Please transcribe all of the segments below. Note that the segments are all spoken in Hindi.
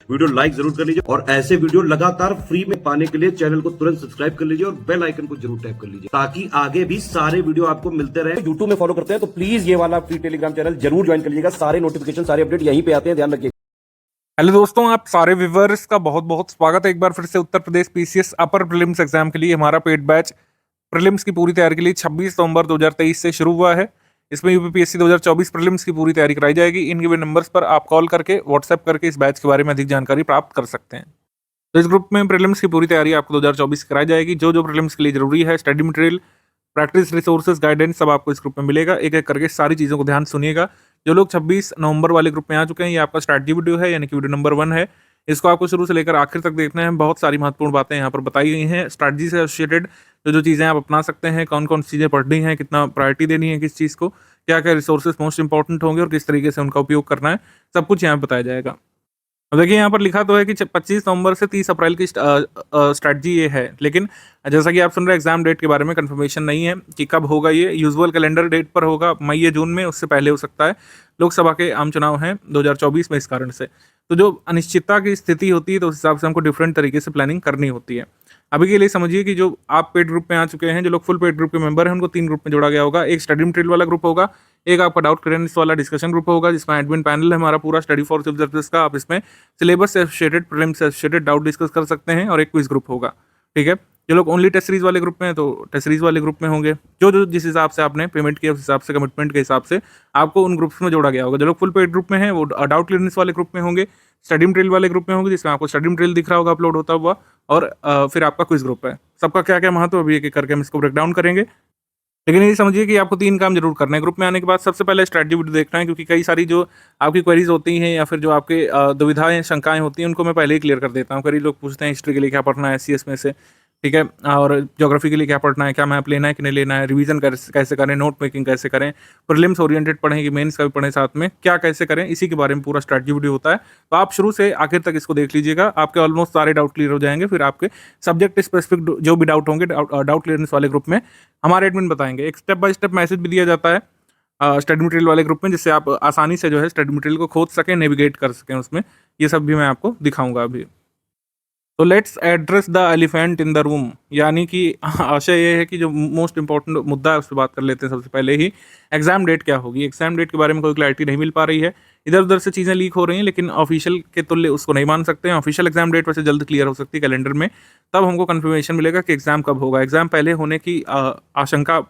वीडियो लाइक जरूर कर लीजिए और ऐसे वीडियो लगातार फ्री में पाने के लिए चैनल को तुरंत सब्सक्राइब कर लीजिए और बेल आइकन को जरूर टैप कर लीजिए ताकि आगे भी सारे वीडियो आपको मिलते रहे। यूट्यूब में फॉलो करते हैं तो प्लीज ये वाला फ्री टेलीग्राम चैनल जरूर ज्वाइन कर लीजिएगा। सारे नोटिफिकेशन सारे अपडेट यहीं पे आते हैं, ध्यान रखिए। हेलो दोस्तों, आप सारे व्यूअर्स का बहुत बहुत स्वागत है एक बार फिर से उत्तर प्रदेश पीसीएस अपर प्रीलिम्स एग्जाम के लिए। हमारा पेड बैच प्रीलिम्स की पूरी तैयारी के लिए 26 नवंबर 2023 से शुरू हुआ है। इसमें यूपीपीएससी 2024 प्रीलिम्स की पूरी तैयारी कराई जाएगी। इन गिवन नंबर्स पर आप कॉल करके व्हाट्सएप करके इस बैच के बारे में अधिक जानकारी प्राप्त कर सकते हैं। तो इस ग्रुप में प्रीलिम्स की पूरी तैयारी आपको 2024 कराई जाएगी। जो जो प्रीलिम्स के लिए जरूरी है, study material, practice resources, guidance, सब आपको इस ग्रुप में मिलेगा। एक एक करके सारी चीज़ों को ध्यान सुनिएगा। जो लोग 26 नवंबर वाले ग्रुप में आ चुके हैं, ये आपका स्ट्रैटेजी वीडियो है, यानी कि वीडियो नंबर 1 है। इसको आपको शुरू से लेकर आखिर तक देखना है। बहुत सारी महत्वपूर्ण बातें यहाँ पर बताई गई हैं स्ट्रैटेजी से एसोसिएटेड। जो चीज़ें आप अपना सकते हैं, कौन कौन सी चीज़ें पढ़नी है, कितना प्रायोरिटी देनी है किस चीज़ को, क्या क्या रिसोर्सेज मोस्ट इंपॉर्टेंट होंगे और किस तरीके से उनका उपयोग करना है, सब कुछ यहाँ बताया जाएगा। अब देखिए यहाँ पर लिखा तो है कि 25 नवंबर से 30 अप्रैल की स्ट्रैटेजी ये है, लेकिन जैसा कि आप सुन रहे हैं एग्जाम डेट के बारे में कंफर्मेशन नहीं है कि कब होगा। ये यूजुअल कैलेंडर डेट पर होगा, मई या जून में, उससे पहले हो सकता है। लोकसभा के आम चुनाव हैं 2024 में, इस कारण से तो जो अनिश्चितता की स्थिति होती है तो उस हिसाब से हमको डिफरेंट तरीके से प्लानिंग करनी होती है। अभी के लिए समझिए कि जो आप पेड ग्रुप में आ चुके हैं, जो लोग फुल पेड ग्रुप के मेंबर हैं, उनको 3 ग्रुप में जोड़ा गया होगा। एक स्टडी मटेरियल वाला ग्रुप होगा, एक आपका डाउट क्लियरेंस वाला डिस्कशन ग्रुप होगा जिसमें एडमिन पैनल है हमारा पूरा स्टडी फॉर सिविल सर्विस का। आप इसमें सिलेबस से एसोसिएटेड, प्रीलिम्स से एसोसिएटेड डाउट डिस्कस कर सकते हैं। और एक क्विज ग्रुप होगा, ठीक है। जो लोग ओनली टेस्ट सीरीज वाले ग्रुप में हैं तो टेस्ट सीरीज वाले ग्रुप में होंगे। जो जो जिस हिसाब से आपने पेमेंट किया उस हिसाब से, कमिटमेंट के हिसाब से आपको उन ग्रुप्स में जोड़ा गया होगा। जो लोग फुल पेड ग्रुप में हैं वो डाउट क्लियरेंस वाले ग्रुप में होंगे, स्टडी मटेरियल वाले ग्रुप में होंगे जिसमें आपको स्टडी मटेरियल दिख रहा होगा अपलोड होता हुआ, और फिर आपका क्विज ग्रुप है। सबका क्या क्या महत्व अभी एक एक करके हम इसको ब्रेक डाउन करेंगे। लेकिन ये समझिए कि आपको 3 काम जरूर करना है ग्रुप में आने के बाद। सबसे पहले स्ट्रैटेजी वीडियो देखना है, क्योंकि कई सारी जो आपकी क्वेरीज होती हैं या फिर जो आपके दुविधाएं, शंकाएं होती हैं, उनको मैं पहले ही क्लियर कर देता हूँ। कई लोग पूछते हैं हिस्ट्री के लिए क्या पढ़ना है, सीएस में से, ठीक है, और ज्योग्राफी के लिए क्या पढ़ना है, क्या मैप लेना है कि नहीं लेना है, रिवीजन कैसे करें, नोट मेकिंग कैसे करें, प्रीलिम्स ओरिएंटेड पढ़ें कि मेंस का भी पढ़ें, साथ में क्या कैसे करें, इसी के बारे में पूरा स्ट्रैटेजी वीडियो होता है। तो आप शुरू से आखिर तक इसको देख लीजिएगा, आपके ऑलमोस्ट सारे डाउट क्लियर हो जाएंगे। फिर आपके सब्जेक्ट स्पेसिफिक जो भी डाउट होंगे डाउट क्लियरेंस वाले ग्रुप में हमारे एडमिन बताएंगे। एक स्टेप बाय स्टेप मैसेज भी दिया जाता है स्टडी मटेरियल वाले ग्रुप में, जिससे आप आसानी से जो है स्टडी मटेरियल को खोज सकें, नेविगेट कर सकें उसमें। ये सब भी मैं आपको दिखाऊंगा अभी। तो let's address the elephant in the room, यानी कि आशय ये है कि जो मोस्ट इंपॉर्टेंट मुद्दा है उस पर बात कर लेते हैं। सबसे पहले ही एग्जाम डेट क्या होगी। एग्जाम डेट के बारे में कोई क्लैरिटी नहीं मिल पा रही है, इधर उधर से चीज़ें लीक हो रही हैं, लेकिन ऑफिशियल के तुल्य उसको नहीं मान सकते हैं। ऑफिशियल एग्जाम डेट वैसे जल्द क्लियर हो सकती है कैलेंडर में, तब हमको कंफर्मेशन मिलेगा कि एग्जाम कब होगा। एग्जाम पहले होने की आशंका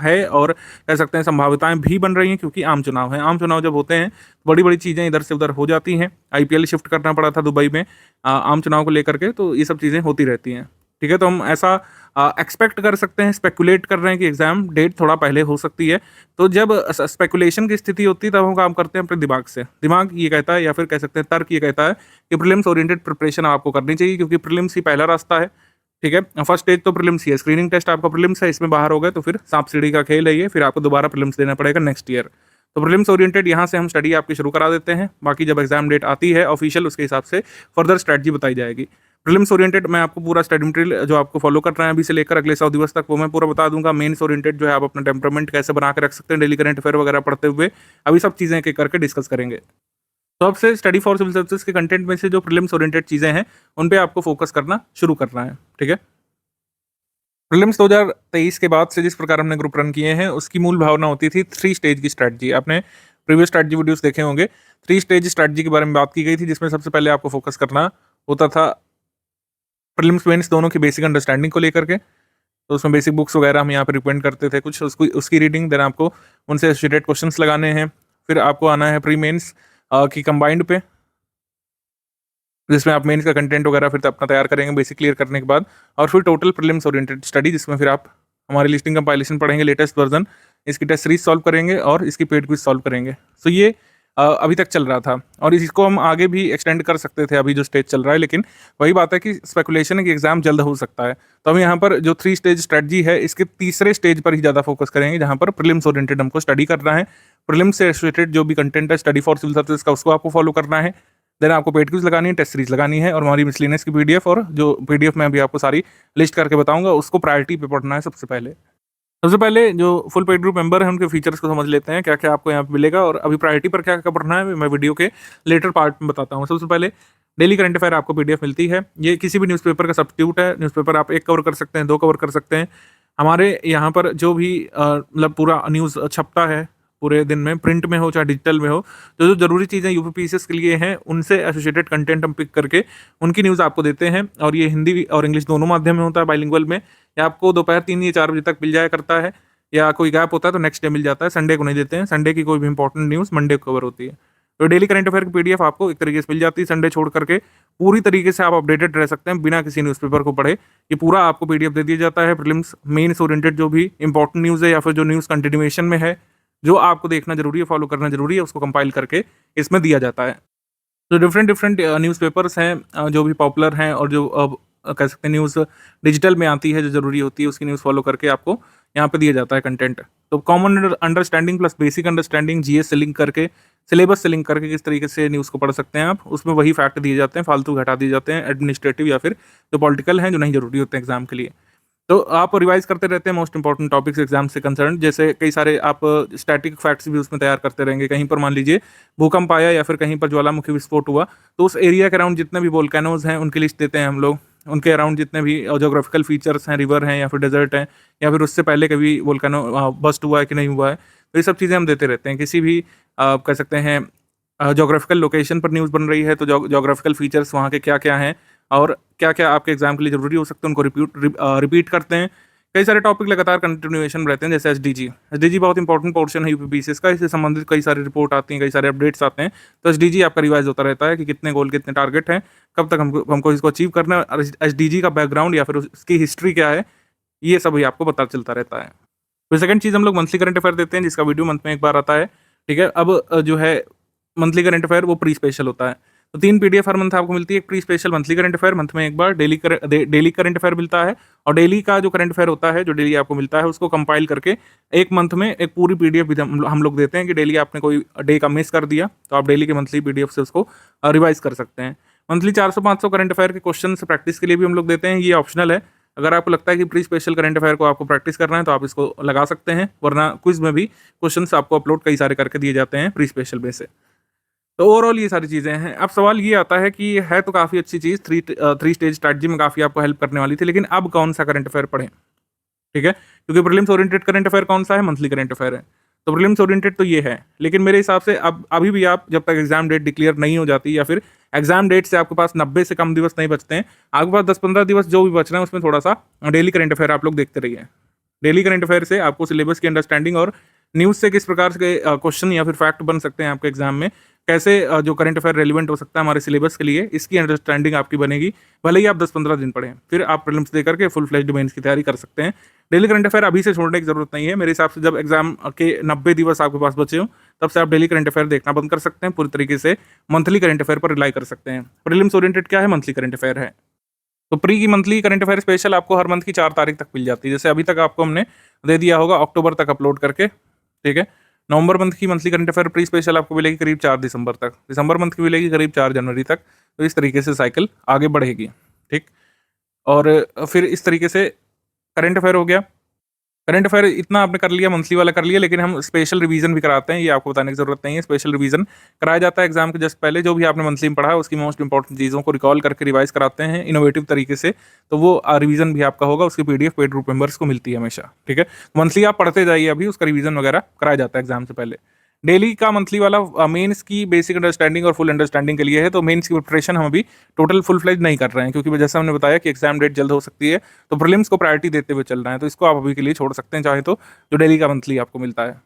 है और कह सकते हैं संभाविताएं भी बन रही हैं, क्योंकि आम चुनाव है। आम चुनाव जब होते हैं बड़ी बड़ी चीज़ें इधर से उधर हो जाती हैं। आईपीएल शिफ्ट करना पड़ा था दुबई में आम चुनाव को लेकर के, तो ये सब चीज़ें होती रहती हैं, ठीक है। तो हम ऐसा एक्सपेक्ट कर सकते हैं, स्पेकुलेट कर रहे हैं कि एग्जाम डेट थोड़ा पहले हो सकती है। तो जब स्पेकुलेशन की स्थिति होती है तब हम काम करते हैं अपने दिमाग से। दिमाग ये कहता है, या फिर कह सकते हैं तर्क ये कहता है कि प्रीलिम्स ओरिएंटेड प्रिपरेशन आपको करनी चाहिए, क्योंकि प्रीलिम्स ही पहला रास्ता है, ठीक है। फर्स्ट स्टेज तो प्रीलिम्स ही है, स्क्रीनिंग टेस्ट आपका प्रीलिम्स है, इसमें बाहर हो गए तो फिर सांप सीढ़ी का खेल है ये, फिर आपको दोबारा प्रीलिम्स देना पड़ेगा नेक्स्ट ईयर। तो प्रीलिम्स ओरिएंटेड यहाँ से हम स्टडी आपकी शुरू करा देते हैं। बाकी जब एग्जाम डेट आती है ऑफिशियल, उसके हिसाब से फर्दर स्ट्रैटेजी बताई जाएगी। प्रीलिम्स ओरिएंटेड मैं आपको पूरा स्टडी मटेरियल जो आपको फॉलो करना है अभी से लेकर अगले 100 दिवस तक, वो मैं पूरा बता दूंगा। मेंस ओरिएंटेड जो है आप अपना टेम्परामेंट कैसे बना के रख सकते हैं डेली करंट अफेयर वगैरह पढ़ते हुए, अभी सब चीज़ें एक करके डिस्कस करेंगे। तो अब से स्टडी फॉर सिविल सर्विसेज के कंटेंट में से जो प्रीलिम्स ओरिएंटेड चीज़ें हैं उन पर आपको फोकस करना शुरू करना है, ठीक है। प्रीलिम्स 2023 के बाद से जिस प्रकार हमने ग्रुप रन किए हैं, उसकी मूल भावना होती थी 3 स्टेज की स्ट्रैटेजी। आपने प्रीवियस स्ट्रैटेजी वीडियोस देखे होंगे। 3 स्टेज स्ट्रैटेजी के बारे में बात की गई थी, जिसमें सबसे पहले आपको फोकस करना होता था प्रीलिम्स मेंस दोनों की बेसिक अंडरस्टैंडिंग को लेकर के। तो उसमें बेसिक बुक्स वगैरह हम यहाँ पे रिकमेंड करते थे कुछ, उसकी रीडिंग, देन आपको उनसे एसोसिएटेड क्वेश्चंस लगाने हैं। फिर आपको आना है प्री मेंस की कंबाइंड पे, जिसमें आप मेंस का कंटेंट वगैरह फिर अपना तैयार करेंगे बेसिक क्लियर करने के बाद। और फिर टोटल प्रीलिम्स ओरिएंटेड स्टडी, जिसमें फिर आप हमारी लिस्टिंग कंपाइलेशन पढ़ेंगे, लेटेस्ट वर्जन, इसकी टेस्ट सीरीज सॉल्व करेंगे और इसकी पेड क्विज सॉल्व करेंगे। सो ये अभी तक चल रहा था और इसको हम आगे भी एक्सटेंड कर सकते थे अभी जो स्टेज चल रहा है, लेकिन वही बात है कि स्पेकुलेशन है कि एग्जाम जल्द हो सकता है। तो हम यहाँ पर जो 3 स्टेज स्ट्रेटजी है, इसके तीसरे स्टेज पर ही ज़्यादा फोकस करेंगे, जहाँ पर प्रीलिम्स ओरिएंटेड हमको स्टडी करना है। प्रीलिम्स से एसोसिएटेड जो भी कंटेंट है स्टडी फॉर सिविल सर्विसेज का, उसको आपको फॉलो करना है। देन आपको पेड क्विज लगानी है, टेस्ट सीरीज लगानी है, और हमारी मिसलेनियस की पीडीएफ, और जो पीडीएफ में अभी आपको सारी लिस्ट करके बताऊंगा, उसको प्रायोरिटी पे पढ़ना है सबसे पहले। सबसे पहले जो फुल पेड ग्रुप मेंबर हैं उनके फीचर्स को समझ लेते हैं, क्या-क्या आपको यहाँ पे मिलेगा और अभी प्रायोरिटी पर क्या-क्या पढ़ना है मैं वीडियो के लेटर पार्ट में बताता हूँ। सबसे पहले डेली करंट अफेयर आपको पीडीएफ मिलती है। ये किसी भी न्यूज़पेपर का सब्स्टिट्यूट है। न्यूज़पेपर आप 1 कवर कर सकते हैं, 2 कवर कर सकते हैं। हमारे यहाँ पर जो भी मतलब पूरा न्यूज़ छपता है पूरे दिन में, प्रिंट में हो चाहे डिजिटल में हो, जो ज़रूरी चीज़ें यूपीपीसीएस के लिए हैं, उनसे एसोसिएटेड कंटेंट हम पिक करके उनकी न्यूज़ आपको देते हैं और ये हिंदी और इंग्लिश दोनों माध्यम में होता है, बाइलिंगुअल में। ये आपको दोपहर 3 या 4 बजे तक मिल जाया करता है या कोई गैप होता है तो नेक्स्ट डे मिल जाता है। संडे को नहीं देते हैं। संडे की कोई भी इंपॉर्टेंट न्यूज़ मंडे को कवर होती है। तो डेली करंट अफेयर की पीडीएफ आपको एक तरीके से मिल जाती है संडे छोड़ करके। पूरी तरीके से आप अपडेटेड रह सकते हैं बिना किसी न्यूज़पेपर को पढ़े। ये पूरा आपको पीडीएफ दे दिया जाता है। प्रीलिम्स मेंस ओरिएंटेड जो भी इंपॉर्टेंट न्यूज़ है या फिर जो न्यूज़ कंटिन्यूएशन में है, जो आपको देखना ज़रूरी है, फॉलो करना ज़रूरी है, उसको कंपाइल करके इसमें दिया जाता है। तो डिफरेंट डिफरेंट न्यूज़पेपर्स हैं जो भी पॉपुलर हैं और जो अब कह सकते हैं न्यूज़ डिजिटल में आती है जो ज़रूरी होती है उसकी न्यूज़ फॉलो करके आपको यहाँ पे दिया जाता है कंटेंट। तो common understanding plus basic understanding GS से लिंक करके, सिलेबस से लिंक करके किस तरीके से न्यूज़ को पढ़ सकते हैं आप, उसमें वही फैक्ट दिए जाते हैं, फालतू घटा दिए जाते हैं एडमिनिस्ट्रेटिव या फिर जो पॉलिटिकल हैं जो नहीं ज़रूरी होते हैं एग्जाम के लिए। तो आप रिवाइज करते रहते हैं मोस्ट इंपॉर्टेंट टॉपिक्स एग्जाम से कंसर्न, जैसे कई सारे आप स्टैटिक फैक्ट्स भी उसमें तैयार करते रहेंगे। कहीं पर मान लीजिए भूकंप आया या फिर कहीं पर ज्वालामुखी विस्फोट हुआ तो उस एरिया के अराउंड जितने भी वोल्केनोज हैं उनकी लिस्ट देते हैं हम लोग। उनके अराउंड जितने भी जोग्राफिकल फीचर्स हैं, रिवर हैं या फिर डेजर्ट हैं या फिर उससे पहले कभी वोल्केनो बस्ट हुआ है कि नहीं हुआ है, तो ये सब चीज़ें हम देते रहते हैं। किसी भी कह सकते हैं जोग्राफिकल लोकेशन पर न्यूज़ बन रही है तो जोग्राफिकल फीचर्स वहाँ के क्या क्या हैं और क्या क्या आपके एग्जाम के लिए ज़रूरी हो सकते हैं उनको रिपीट करते हैं। कई सारे टॉपिक लगातार कंटिन्यूएशन रहते हैं, जैसे एसडीजी बहुत इंपॉर्टेंट पोर्शन है यूपीपीसीएस का। इससे संबंधित कई सारी रिपोर्ट आती हैं, कई सारे अपडेट्स आते हैं। तो एसडीजी आपका रिवाइज होता रहता है कि कितने गोल, कितने टारगेट हैं, कब तक हमको इसको अचीव करना है और एसडीजी का बैकग्राउंड या फिर उसकी हिस्ट्री क्या है, ये सब भी आपको पता चलता रहता है। फिर सेकंड चीज़ हम लोग मंथली करंट अफेयर देते हैं जिसका वीडियो मंथ में एक बार आता है। ठीक है, अब जो है मंथली करंट अफेयर वो प्री स्पेशल होता है। तो 3 पीडीएफ हर मंथ आपको मिलती है। एक pre special monthly current affair month में एक बार, डेली करंट अफेयर मिलता है और डेली का जो करंट अफेयर होता है जो डेली आपको मिलता है उसको कंपाइल करके एक मंथ में एक पूरी पीडीएफ भी हम लोग देते हैं कि डेली आपने कोई डे का मिस कर दिया तो आप डेली के मंथली पीडीएफ से उसको रिवाइज कर सकते हैं। मंथली 400-500 करंट अफेयर के क्वेश्चन प्रैक्टिस के लिए भी हम लोग देते हैं। ये ऑप्शनल है। अगर आपको लगता है कि प्री स्पेशल करंट अफेयर को आपको प्रैक्टिस करना है तो आप इसको लगा सकते हैं, वरना क्विज में भी क्वेश्चंस आपको अपलोड कई सारे करके दिए जाते हैं प्री स्पेशल में से। तो ओवरऑल ये सारी चीज़ें हैं। अब सवाल ये आता है कि है तो काफ़ी अच्छी चीज़, थ्री स्टेज स्ट्रैटेजी में काफ़ी आपको हेल्प करने वाली थी, लेकिन अब कौन सा करंट अफेयर पढ़ें? ठीक है, क्योंकि प्रीलिम्स ओरिएंटेड करंट अफेयर कौन सा है? मंथली करंट अफेयर है। तो प्रीलिम्स ओरिएंटेड तो ये है, लेकिन मेरे हिसाब से अब अभी भी आप जब तक एग्जाम डेट डिक्लेयर नहीं हो जाती या फिर एग्जाम डेट से आपके पास 90 से कम दिवस नहीं बचते हैं, आपके पास 10-15 दिवस जो भी बच रहे हैं उसमें थोड़ा सा डेली करंट अफेयर आप लोग देखते रहिए। डेली करंट अफेयर से आपको सिलेबस की अंडरस्टैंडिंग और न्यूज़ से किस प्रकार के क्वेश्चन या फिर फैक्ट बन सकते हैं आपके एग्जाम में, कैसे जो करंट अफेयर रेलिवेंट हो सकता है हमारे सिलेबस के लिए, इसकी अंडरस्टैंडिंग आपकी बनेगी। भले ही आप 10-15 दिन पढ़ें, फिर आप प्रीलिम्स दे करके फुल फ्लेज्ड मेंस की तैयारी कर सकते हैं। डेली करंट अफेयर अभी से छोड़ने की जरूरत नहीं है। मेरे हिसाब से जब एग्जाम के 90 दिवस आपके पास बचे हों तब से आप डेली करंट अफेयर देखना बंद कर सकते हैं, पूरी तरीके से मंथली करंट अफेयर पर रिलाई कर सकते हैं। प्रीलिम्स ओरिएंटेड क्या है? मंथली करंट अफेयर है। तो प्री की मंथली करंट अफेयर स्पेशल आपको हर मंथ की 4 तारीख तक मिल जाती है। जैसे अभी तक आपको हमने दे दिया होगा अक्टूबर तक अपलोड करके। ठीक है, नवंबर मंथ की monthly current affair pre special आपको मिलेगी करीब 4 दिसंबर तक, दिसंबर मंथ की मिलेगी करीब 4 जनवरी तक। तो इस तरीके से साइकिल आगे बढ़ेगी। ठीक, और फिर इस तरीके से करंट अफेयर हो गया। करंट अफेयर इतना आपने कर लिया, मंथली वाला कर लिया, लेकिन हम स्पेशल रिवीजन भी कराते हैं। ये आपको बताने की जरूरत नहीं है, स्पेशल रिवीजन कराया जाता है एग्जाम के जस्ट पहले। जो भी आपने मंथली में पढ़ा है उसकी मोस्ट इंपॉर्टेंट चीज़ों को रिकॉल करके रिवाइज कराते हैं इनोवेटिव तरीके से। तो वो रिवीजन भी आपका होगा, उसकी पीडीएफ पेड ग्रुप मेंबर्स को मिलती है हमेशा। ठीक है, मंथली आप पढ़ते जाइए, अभी उसका रिवीजन वगैरह कराया जाता है एग्जाम से पहले। डेली का मंथली वाला मेंस की बेसिक अंडरस्टैंडिंग और फुल अंडरस्टैंडिंग के लिए है। तो मेंस की प्रिपरेशन हम अभी टोटल फुल फ्लेज नहीं कर रहे हैं, क्योंकि जैसा हमने बताया कि एग्जाम डेट जल्द हो सकती है, तो प्रीलिम्स को प्रायोरिटी देते हुए चल रहे हैं। तो इसको आप अभी के लिए छोड़ सकते हैं चाहे तो, जो डेली का मंथली आपको मिलता है।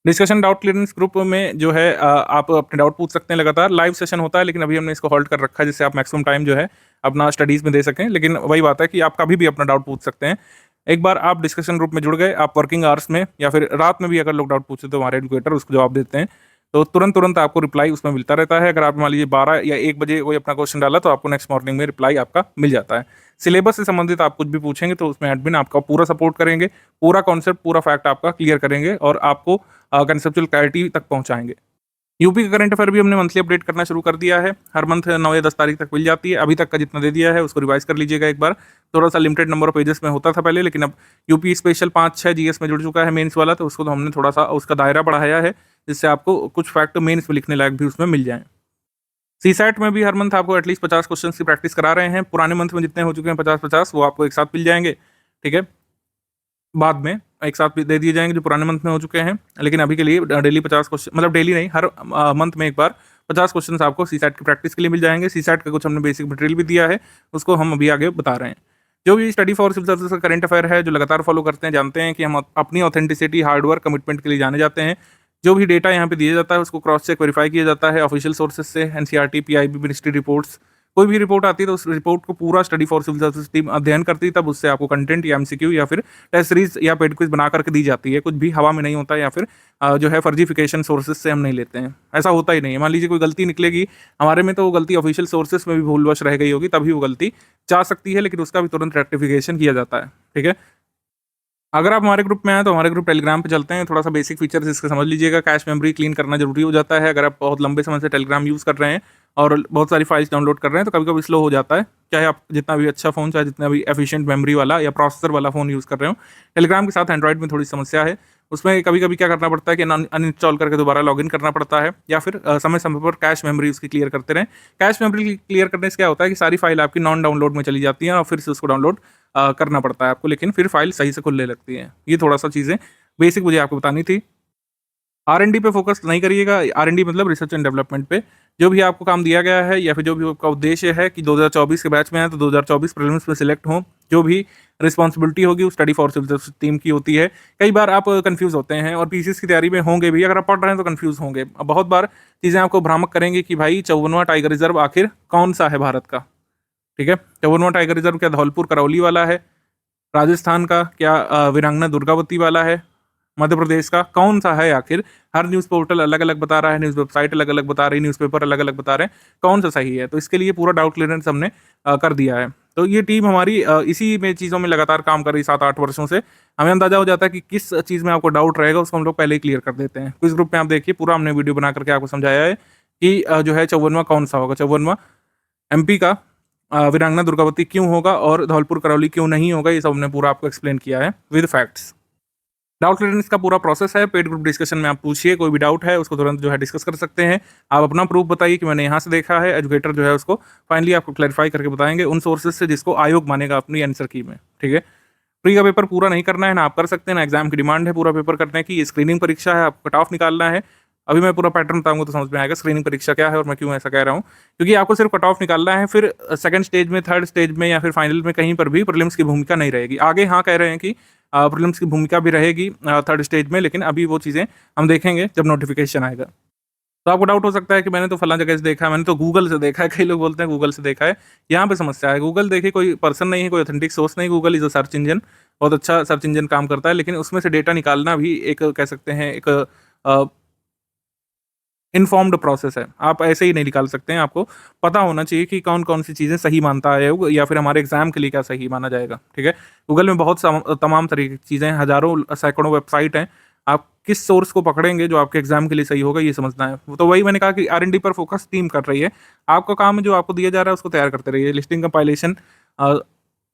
डिस्कशन डाउट क्लियरेंस ग्रुप में जो है आप अपने डाउट पूछ सकते हैं लगातार। लाइव सेशन होता है, लेकिन अभी हमने इसको होल्ड कर रखा है जिससे आप मैक्सिमम टाइम जो है अपना स्टडीज़ में दे सकें। लेकिन वही बात है कि आप कभी भी अपना डाउट पूछ सकते हैं। एक बार आप डिस्कशन ग्रुप में जुड़ गए, आप वर्किंग आवर्स में या फिर रात में भी अगर लोग डाउट पूछते तो हमारे एडुकेटर उसको जवाब देते हैं। तो तुरंत आपको रिप्लाई उसमें मिलता रहता है। अगर आप मान लीजिए 12 या 1 बजे कोई अपना क्वेश्चन डाला तो आपको नेक्स्ट मॉर्निंग में रिप्लाई आपका मिल जाता है। सिलेबस से संबंधित आप कुछ भी पूछेंगे तो उसमें एडमिन आपका पूरा सपोर्ट करेंगे, पूरा कॉन्सेप्ट, पूरा फैक्ट आपका क्लियर करेंगे और आपको कंसेप्चुअल क्लैरिटी तक पहुंचाएंगे। यूपी का करंट अफेयर भी हमने मंथली अपडेट करना शुरू कर दिया है। हर मंथ 9 या 10 तारीख तक मिल जाती है। अभी तक का जितना दे दिया है उसको रिवाइज कर लीजिएगा एक बार। थोड़ा सा लिमिटेड नंबर ऑफ पेजेस में होता था पहले, लेकिन अब यूपी स्पेशल 5-6 जीएस में जुड़ चुका है मेंस वाला, तो उसको तो हमने थोड़ा सा उसका दायरा बढ़ाया है, जिससे आपको कुछ फैक्ट मेंस में लिखने लायक भी उसमें मिल जाए। सीसैट में भी हर मंथ आपको एटलीस्ट 50 क्वेश्चन की प्रैक्टिस करा रहे हैं। पुराने मंथ में जितने हो चुके हैं 50-50 वो आपको एक साथ मिल जाएंगे, ठीक है। बाद में एक साथ भी दे दिए जाएंगे जो पुराने मंथ में हो चुके हैं, लेकिन अभी के लिए डेली 50 क्वेश्चन, मतलब डेली नहीं, हर मंथ में एक बार 50 क्वेश्चन आपको सीसैट की प्रैक्टिस के लिए मिल जाएंगे। सीसैट का कुछ हमने बेसिक मटेरियल भी दिया है, उसको हम अभी आगे बता रहे हैं। जो भी स्टडी फॉर सिविल सर्विसेज का करंट अफेयर है, जो लगातार फॉलो करते हैं, जानते हैं कि हम अपनी ऑथेंटिसिटी, हार्डवर्क, कमिटमेंट के लिए जाने जाते हैं। जो भी डेटा यहाँ पे दिया जाता है उसको क्रॉस चेक, वेरीफाई किया जाता है ऑफिशियल सोर्सेज से, एनसीईआरटी, पीआईबी, मिनिस्ट्री रिपोर्ट्स। कोई भी रिपोर्ट आती है तो उस रिपोर्ट को पूरा study for civil services team अध्ययन करती है, तब उससे आपको कंटेंट या एमसीक्यू या फिर टेस्ट सीरीज या पेड क्विज बना करके दी जाती है। कुछ भी हवा में नहीं होता है, या फिर जो है फर्जीफिकेशन सोर्सेज से हम नहीं लेते हैं, ऐसा होता ही नहीं है। मान लीजिए कोई गलती निकलेगी हमारे में, तो वो गलती ऑफिशियल सोर्सेज में भी भूलवश रह गई होगी, तभी वो गलती जा सकती है, लेकिन उसका भी तुरंत रेक्टिफिकेशन किया जाता है, ठीक है। अगर आप हमारे ग्रुप में आए तो हमारे ग्रुप टेलीग्राम पे चलते हैं। थोड़ा सा बेसिक फीचर्स इसके समझ लीजिएगा। कैश मेमोरी क्लीन करना जरूरी हो जाता है। अगर आप बहुत लंबे समय से टेलीग्राम यूज़ कर रहे हैं और बहुत सारी फाइल्स डाउनलोड कर रहे हैं तो कभी कभी स्लो हो जाता है, चाहे आप जितना भी अच्छा फ़ोन, चाहे जितना भी एफिशिएंट मेमोरी वाला या प्रोसेसर वाला फ़ोन यूज़ कर रहे हो। टेलीग्राम के साथ एंड्रॉइड में थोड़ी समस्या है, उसमें कभी कभी क्या करना पड़ता है कि अनइंस्टॉल करके दोबारा लॉगिन करना पड़ता है, या फिर समय समय पर कैश मेमोरी उसकी क्लियर करते रहें। कैश मेमोरी क्लियर करने से क्या होता है कि सारी फाइल आपकी नॉन डाउनलोड में चली जाती है और फिर से उसको डाउनलोड करना पड़ता है आपको, लेकिन फिर फाइल सही से खुलने लगती है। ये थोड़ा सा चीज़ें बेसिक मुझे आपको बतानी थी। R&D पे फोकस नहीं करिएगा। R&D मतलब रिसर्च एंड डेवलपमेंट पे। जो भी आपको काम दिया गया है या फिर जो भी आपका उद्देश्य है कि 2024 के बैच में है तो 2024 प्रीलिम्स में सिलेक्ट हों, जो भी रिस्पॉन्सिबिलिटी होगी वो study for civil services team की होती है। कई बार आप कंफ्यूज होते हैं और पीसीएस की तैयारी में होंगे भी, अगर आप पढ़ रहे हैं तो कंफ्यूज होंगे। अब बहुत बार चीज़ें आपको भ्रामक करेंगे कि भाई 54वां टाइगर रिजर्व आखिर कौन सा है भारत का, ठीक है। 54वां टाइगर रिजर्व क्या धौलपुर करौली वाला है, राजस्थान का क्या वीरांगना दुर्गावती वाला है, मध्य प्रदेश का कौन सा है आखिर? हर न्यूज़ पोर्टल अलग अलग बता रहा है, न्यूज़ वेबसाइट अलग अलग बता रही है, न्यूज़पेपर अलग अलग बता रहे हैं, कौन सा सही है? तो इसके लिए पूरा डाउट क्लियरेंस हमने कर दिया है। तो ये टीम हमारी इसी में चीज़ों में लगातार काम कर रही 7-8 वर्षों से। हमें अंदाजा हो जाता है कि किस चीज़ में आपको डाउट रहेगा, उसको हम लोग पहले ही क्लियर कर देते हैं। क्विज ग्रुप में आप देखिए, पूरा हमने वीडियो बना करके आपको समझाया है कि जो है 54वां कौन सा होगा। 54वां एमपी का वीरांगना दुर्गावती क्यों होगा और धौलपुर करौली क्यों नहीं होगा, ये सब हमने पूरा आपको एक्सप्लेन किया है विद फैक्ट्स। डाउट क्लियरेंस का पूरा प्रोसेस है। पेड ग्रुप डिस्कशन में आप पूछिए, कोई भी डाउट है उसको तुरंत जो है डिस्कस कर सकते हैं। आप अपना प्रूफ बताइए कि मैंने यहाँ से देखा है, एजुकेटर जो है उसको फाइनली आपको क्लैरिफाई करके बताएंगे उन सोर्सेज से जिसको आयोग मानेगा अपनी आंसर की में, ठीक है। प्री का पेपर पूरा नहीं करना है ना, आप कर सकते हैं ना, एग्जाम की डिमांड है पूरा पेपर करने की। ये स्क्रीनिंग परीक्षा है, आपको कट ऑफ निकालना है। अभी मैं पूरा पैटर्न बताऊंगा तो समझ में आएगा स्क्रीनिंग परीक्षा क्या है और मैं क्यों ऐसा कह रहा हूँ, क्योंकि आपको सिर्फ कट ऑफ निकालना है। फिर सेकंड स्टेज में, थर्ड स्टेज में या फिर फाइनल में कहीं पर भी प्रीलिम्स की भूमिका नहीं रहेगी। आगे हाँ कह रहे हैं कि प्रीलिम्स की भूमिका भी रहेगी थर्ड स्टेज में, लेकिन अभी वो चीज़ें हम देखेंगे जब नोटिफिकेशन आएगा। तो आपको डाउट हो सकता है कि मैंने तो फलां जगह से देखा है, मैंने तो गूगल से देखा है। कई लोग बोलते हैं गूगल से देखा है। यहाँ पे समस्या है, गूगल देखिए कोई पर्सन नहीं है, कोई ऑथेंटिक सोर्स नहीं। Google is a search engine, बहुत अच्छा सर्च इंजन काम करता है, लेकिन उसमें से डेटा निकालना भी एक कह सकते हैं एक इन्फॉर्म्ड प्रोसेस है। आप ऐसे ही नहीं निकाल सकते हैं, आपको पता होना चाहिए कि कौन कौन सी चीज़ें सही मानता है आयोग, या फिर हमारे एग्जाम के लिए क्या सही माना जाएगा, ठीक है। गूगल में बहुत तमाम तरीके की चीज़ें हैं, हज़ारों सैकड़ों वेबसाइट हैं। आप किस सोर्स को पकड़ेंगे जो आपके एग्जाम के लिए सही होगा, ये समझना है। तो वही मैंने कहा कि R&D पर फोकस टीम कर रही है। आपका काम है जो आपको दिया जा रहा है उसको तैयार करते रहिए। Listing compilation,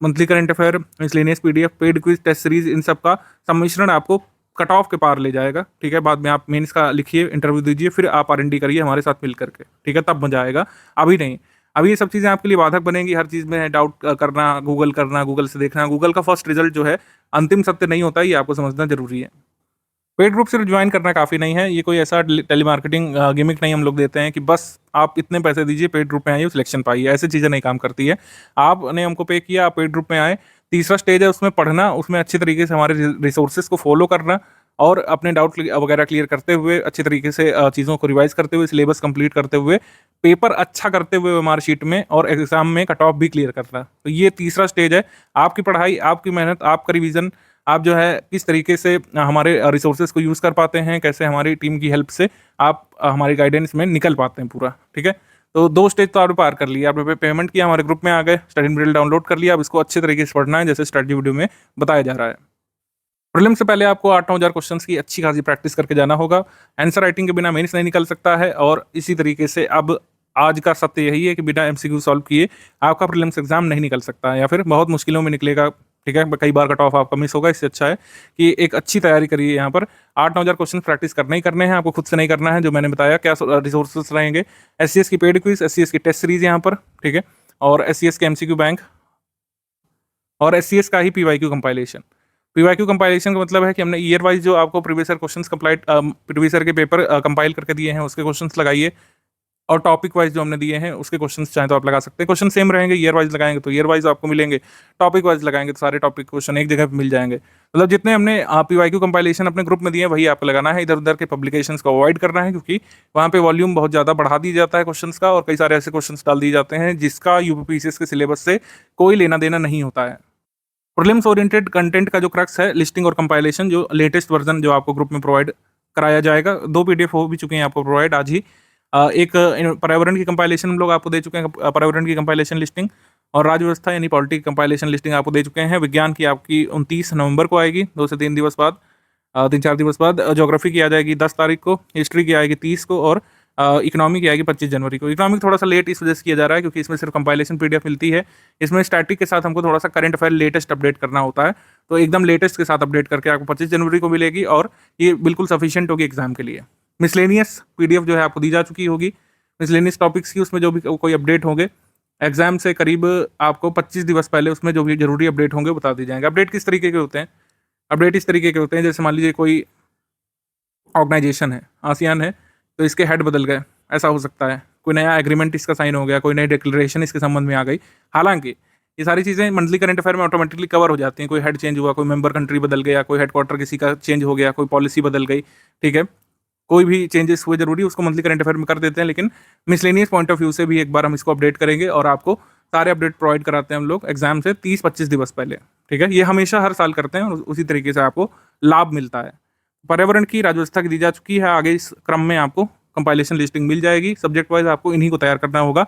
monthly current affair, miscellaneous PDF, paid quiz, test series, इन सब का सम्मिश्रण आपको कट ऑफ के पार ले जाएगा, ठीक है। बाद में आप मेंस का लिखिए, इंटरव्यू दीजिए, फिर आप R&D करिए हमारे साथ मिल करके, ठीक है, तब मजा आएगा। अभी नहीं, अभी ये सब चीज़ें आपके लिए बाधक बनेंगी। हर चीज़ में डाउट करना, गूगल से देखना, गूगल का फर्स्ट रिजल्ट जो है अंतिम सत्य नहीं होता, ये आपको समझना जरूरी है। पेड ग्रुप सिर्फ ज्वाइन करना काफ़ी नहीं है, ये कोई ऐसा टेलीमार्केटिंग गिमिक नहीं हम लोग देते हैं कि बस आप इतने पैसे दीजिए, पेड ग्रुप में आइए, सिलेक्शन पाइए। ऐसी चीज़ें नहीं काम करती है। आपने हमको पे किया, आप पेड ग्रुप में आए, तीसरा स्टेज है उसमें पढ़ना, उसमें अच्छी तरीके से हमारे रिसोर्सेज को फॉलो करना और अपने डाउट वगैरह क्लियर करते हुए, अच्छे तरीके से चीज़ों को रिवाइज करते हुए, सिलेबस कंप्लीट करते हुए, पेपर अच्छा करते हुए मार्कशीट में और एग्जाम में कट ऑफ भी क्लियर करना। तो ये तीसरा स्टेज है। आपकी पढ़ाई, आपकी मेहनत, आपका रिवीजन, आप जो है किस तरीके से हमारे रिसोर्सेज को यूज़ कर पाते हैं, कैसे हमारी टीम की हेल्प से आप हमारी गाइडेंस में निकल पाते हैं पूरा, ठीक है। तो 2 स्टेज तो आपने पार कर लिया। आपने पेमेंट किया, हमारे ग्रुप में आ गए, स्टडी मटेरियल डाउनलोड कर लिया। अब इसको अच्छे तरीके से पढ़ना है जैसे स्टडी वीडियो में बताया जा रहा है। प्रीलिम्स से पहले आपको 8-9 हज़ार क्वेश्चंस की अच्छी खासी प्रैक्टिस करके जाना होगा। आंसर राइटिंग के बिना मेंस नहीं निकल सकता है, और इसी तरीके से अब आज का सत्य यही है कि बिना एमसीक्यू सॉल्व किए आपका प्रीलिम्स एग्जाम नहीं निकल सकता है, या फिर बहुत मुश्किलों में निकलेगा। ठीक है, कई बार कट ऑफ आपका मिस होगा। इससे अच्छा है कि एक अच्छी तैयारी करिए। यहाँ पर 8-9 हज़ार क्वेश्चन प्रैक्टिस करने ही करने हैं, आपको खुद से नहीं करना है। जो मैंने बताया क्या रिसोर्सेस रहेंगे, एससीएस की पेड क्विज, एससीएस की टेस्ट सीरीज यहाँ पर, ठीक है, और एससीएस के एमसीक्यू बैंक, और एससीएस का ही पीवाईक्यू कंपाइलेशन। पीवाईक्यू कंपाइलेशन का मतलब है कि हमने ईयर वाइज जो आपको previous year questions complete previous year के पेपर कंपाइल करके दिए हैं उसके क्वेश्चंस लगाइए, और टॉपिक वाइज जो हमने दिए हैं उसके क्वेश्चंस चाहे तो आप लगा सकते हैं। क्वेश्चन सेम रहेंगे, ईयर वाइज लगाएंगे तो ईयर वाइज आपको मिलेंगे, टॉपिक वाइज लगाएंगे तो सारे टॉपिक क्वेश्चन एक जगह पे मिल जाएंगे। मतलब जितने हमने पीवाईक्यू कंपाइलेशन अपने ग्रुप में दिए वही आपको लगाना है। इधर उधर के पब्लिकेशंस को अवॉइड करना है, क्योंकि वहाँ पे वॉल्यूम बहुत ज़्यादा बढ़ा दिया जाता है क्वेश्चंस का, और कई सारे ऐसे क्वेश्चंस डाल दिए जाते हैं जिसका यूपीपीसीएस के सिलेबस से कोई लेना देना नहीं होता है। प्रीलिम्स ओरिएंटेड कंटेंट का जो क्रक्स है, लिस्टिंग और कंपाइलेशन, जो लेटेस्ट वर्जन जो आपको ग्रुप में प्रोवाइड कराया जाएगा। 2 पीडीएफ हो भी चुके हैं आपको प्रोवाइड आज ही। एक पर्यावरण की कंपाइलेशन हम लोग आपको दे चुके हैं, पर्यावरण की कंपाइलेशन लिस्टिंग, और राज्य व्यवस्था यानी पॉलिटी की कंपाइलेशन लिस्टिंग आपको दे चुके हैं। विज्ञान की आपकी 29 नवंबर को आएगी, 2 से 3 दिवस बाद, 3-4 दिवस बाद। ज्योग्राफी की आ जाएगी 10 तारीख को, हिस्ट्री की आएगी 30 को, और इकोनॉमी की आएगी 25 जनवरी को। इकोनॉमिक थोड़ा सा लेट इस वजह से किया जा रहा है क्योंकि इसमें सिर्फ कंपाइलेशन पीडीएफ मिलती है। इसमें स्टैटिक के साथ हमको थोड़ा सा करंट अफेयर लेटेस्ट अपडेट करना होता है, तो एकदम लेटेस्ट के साथ अपडेट करके आपको 25 जनवरी को मिलेगी, और ये बिल्कुल सफिशिएंट होगी एग्जाम के लिए। मिसलेनियस पीडीएफ जो है आपको दी जा चुकी होगी, मिसलेनियस टॉपिक्स की, उसमें जो भी कोई अपडेट होंगे एग्जाम से करीब आपको 25 दिवस पहले उसमें जो भी जरूरी अपडेट होंगे बता दिए जाएंगे। अपडेट किस तरीके के होते हैं? अपडेट इस तरीके के होते हैं, जैसे मान लीजिए कोई ऑर्गेनाइजेशन है, आसियान है, तो इसके हेड बदल गए, ऐसा हो सकता है। कोई नया एग्रीमेंट इसका साइन हो गया, कोई नई डिक्लेरेशन इसके संबंध में आ गई। हालांकि ये सारी चीज़ें मंथली करंट अफेयर में ऑटोमेटिकली कवर हो जाती हैं। कोई हेड चेंज हुआ, कोई मेंबर कंट्री बदल गया, कोई हेडक्वार्टर किसी का चेंज हो गया, कोई पॉलिसी बदल गई, ठीक है, कोई भी चेंजेस हुए जरूरी उसको मंथली करंट अफेयर में कर देते हैं। लेकिन मिसलेनियस पॉइंट ऑफ व्यू से भी एक बार हम इसको अपडेट करेंगे, और आपको सारे अपडेट प्रोवाइड कराते हैं हम लोग एग्जाम से 30-25 दिवस पहले, ठीक है। ये हमेशा हर साल करते हैं, और उसी तरीके से आपको लाभ मिलता है। पर्यावरण की राज्य व्यवस्था की दी जा चुकी है, आगे इस क्रम में आपको कंपाइलेशन लिस्टिंग मिल जाएगी। सब्जेक्ट वाइज आपको इन्हीं को तैयार करना होगा,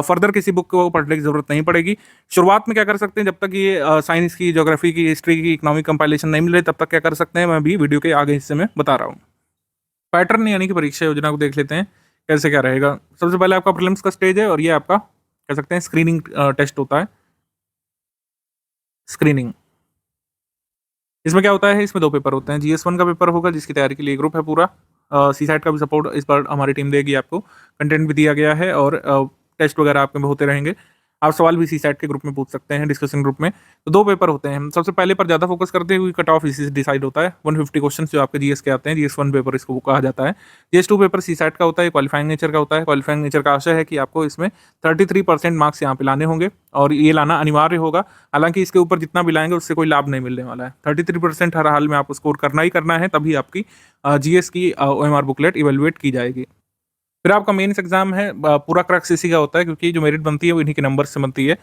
फर्दर किसी बुक को पढ़ने की जरूरत नहीं पड़ेगी। शुरुआत में क्या कर सकते हैं, जब तक ये साइंस की, ज्योग्राफी की, हिस्ट्री की, इकोनॉमिक कंपाइलेशन नहीं मिल रही, तब तक क्या कर सकते हैं मैं भी वीडियो के आगे हिस्से में बता रहा हूँ। पैटर्न यानी कि परीक्षा योजना को देख लेते हैं कैसे क्या रहेगा। सबसे पहले आपका प्रीलिम्स का स्टेज है, और ये आपका कह सकते हैं स्क्रीनिंग टेस्ट होता है। स्क्रीनिंग इसमें क्या होता है, इसमें 2 पेपर होते हैं। GS1 का पेपर होगा जिसकी तैयारी के लिए ग्रुप है पूरा। सीसैट का भी सपोर्ट इस बार हमारी टीम देगी आपको, कंटेंट भी दिया गया है, और टेस्ट वगैरह आपके में होते रहेंगे। आप सवाल भी सीसैट के ग्रुप में पूछ सकते हैं, डिस्कशन ग्रुप में। तो 2 पेपर होते हैं। सबसे पहले पर ज़्यादा फोकस करते हुए कट ऑफ इसी से डिसाइड होता है। 150 क्वेश्चन जो आपके GS के आते हैं, GS1 पेपर इसको कहा जाता है। GS2 पेपर सीसैट का होता है, क्वालिफाइंग नेचर का होता है। क्वालिफाइंग नेचर का आशय है कि आपको इसमें 33% मार्क्स यहाँ पे लाने होंगे, और ये लाना अनिवार्य होगा। हालांकि इसके ऊपर जितना भी लाएंगे उससे कोई लाभ नहीं मिलने वाला है। 33% हर हाल में आपको स्कोर करना ही करना है, तभी आपकी GS की OMR बुकलेट इवेलुएट की जाएगी। फिर आपका मेंस एग्जाम है, पूरा क्रक्स इसी का होता है, क्योंकि जो मेरिट बनती है वो इन्हीं के नंबर से बनती है।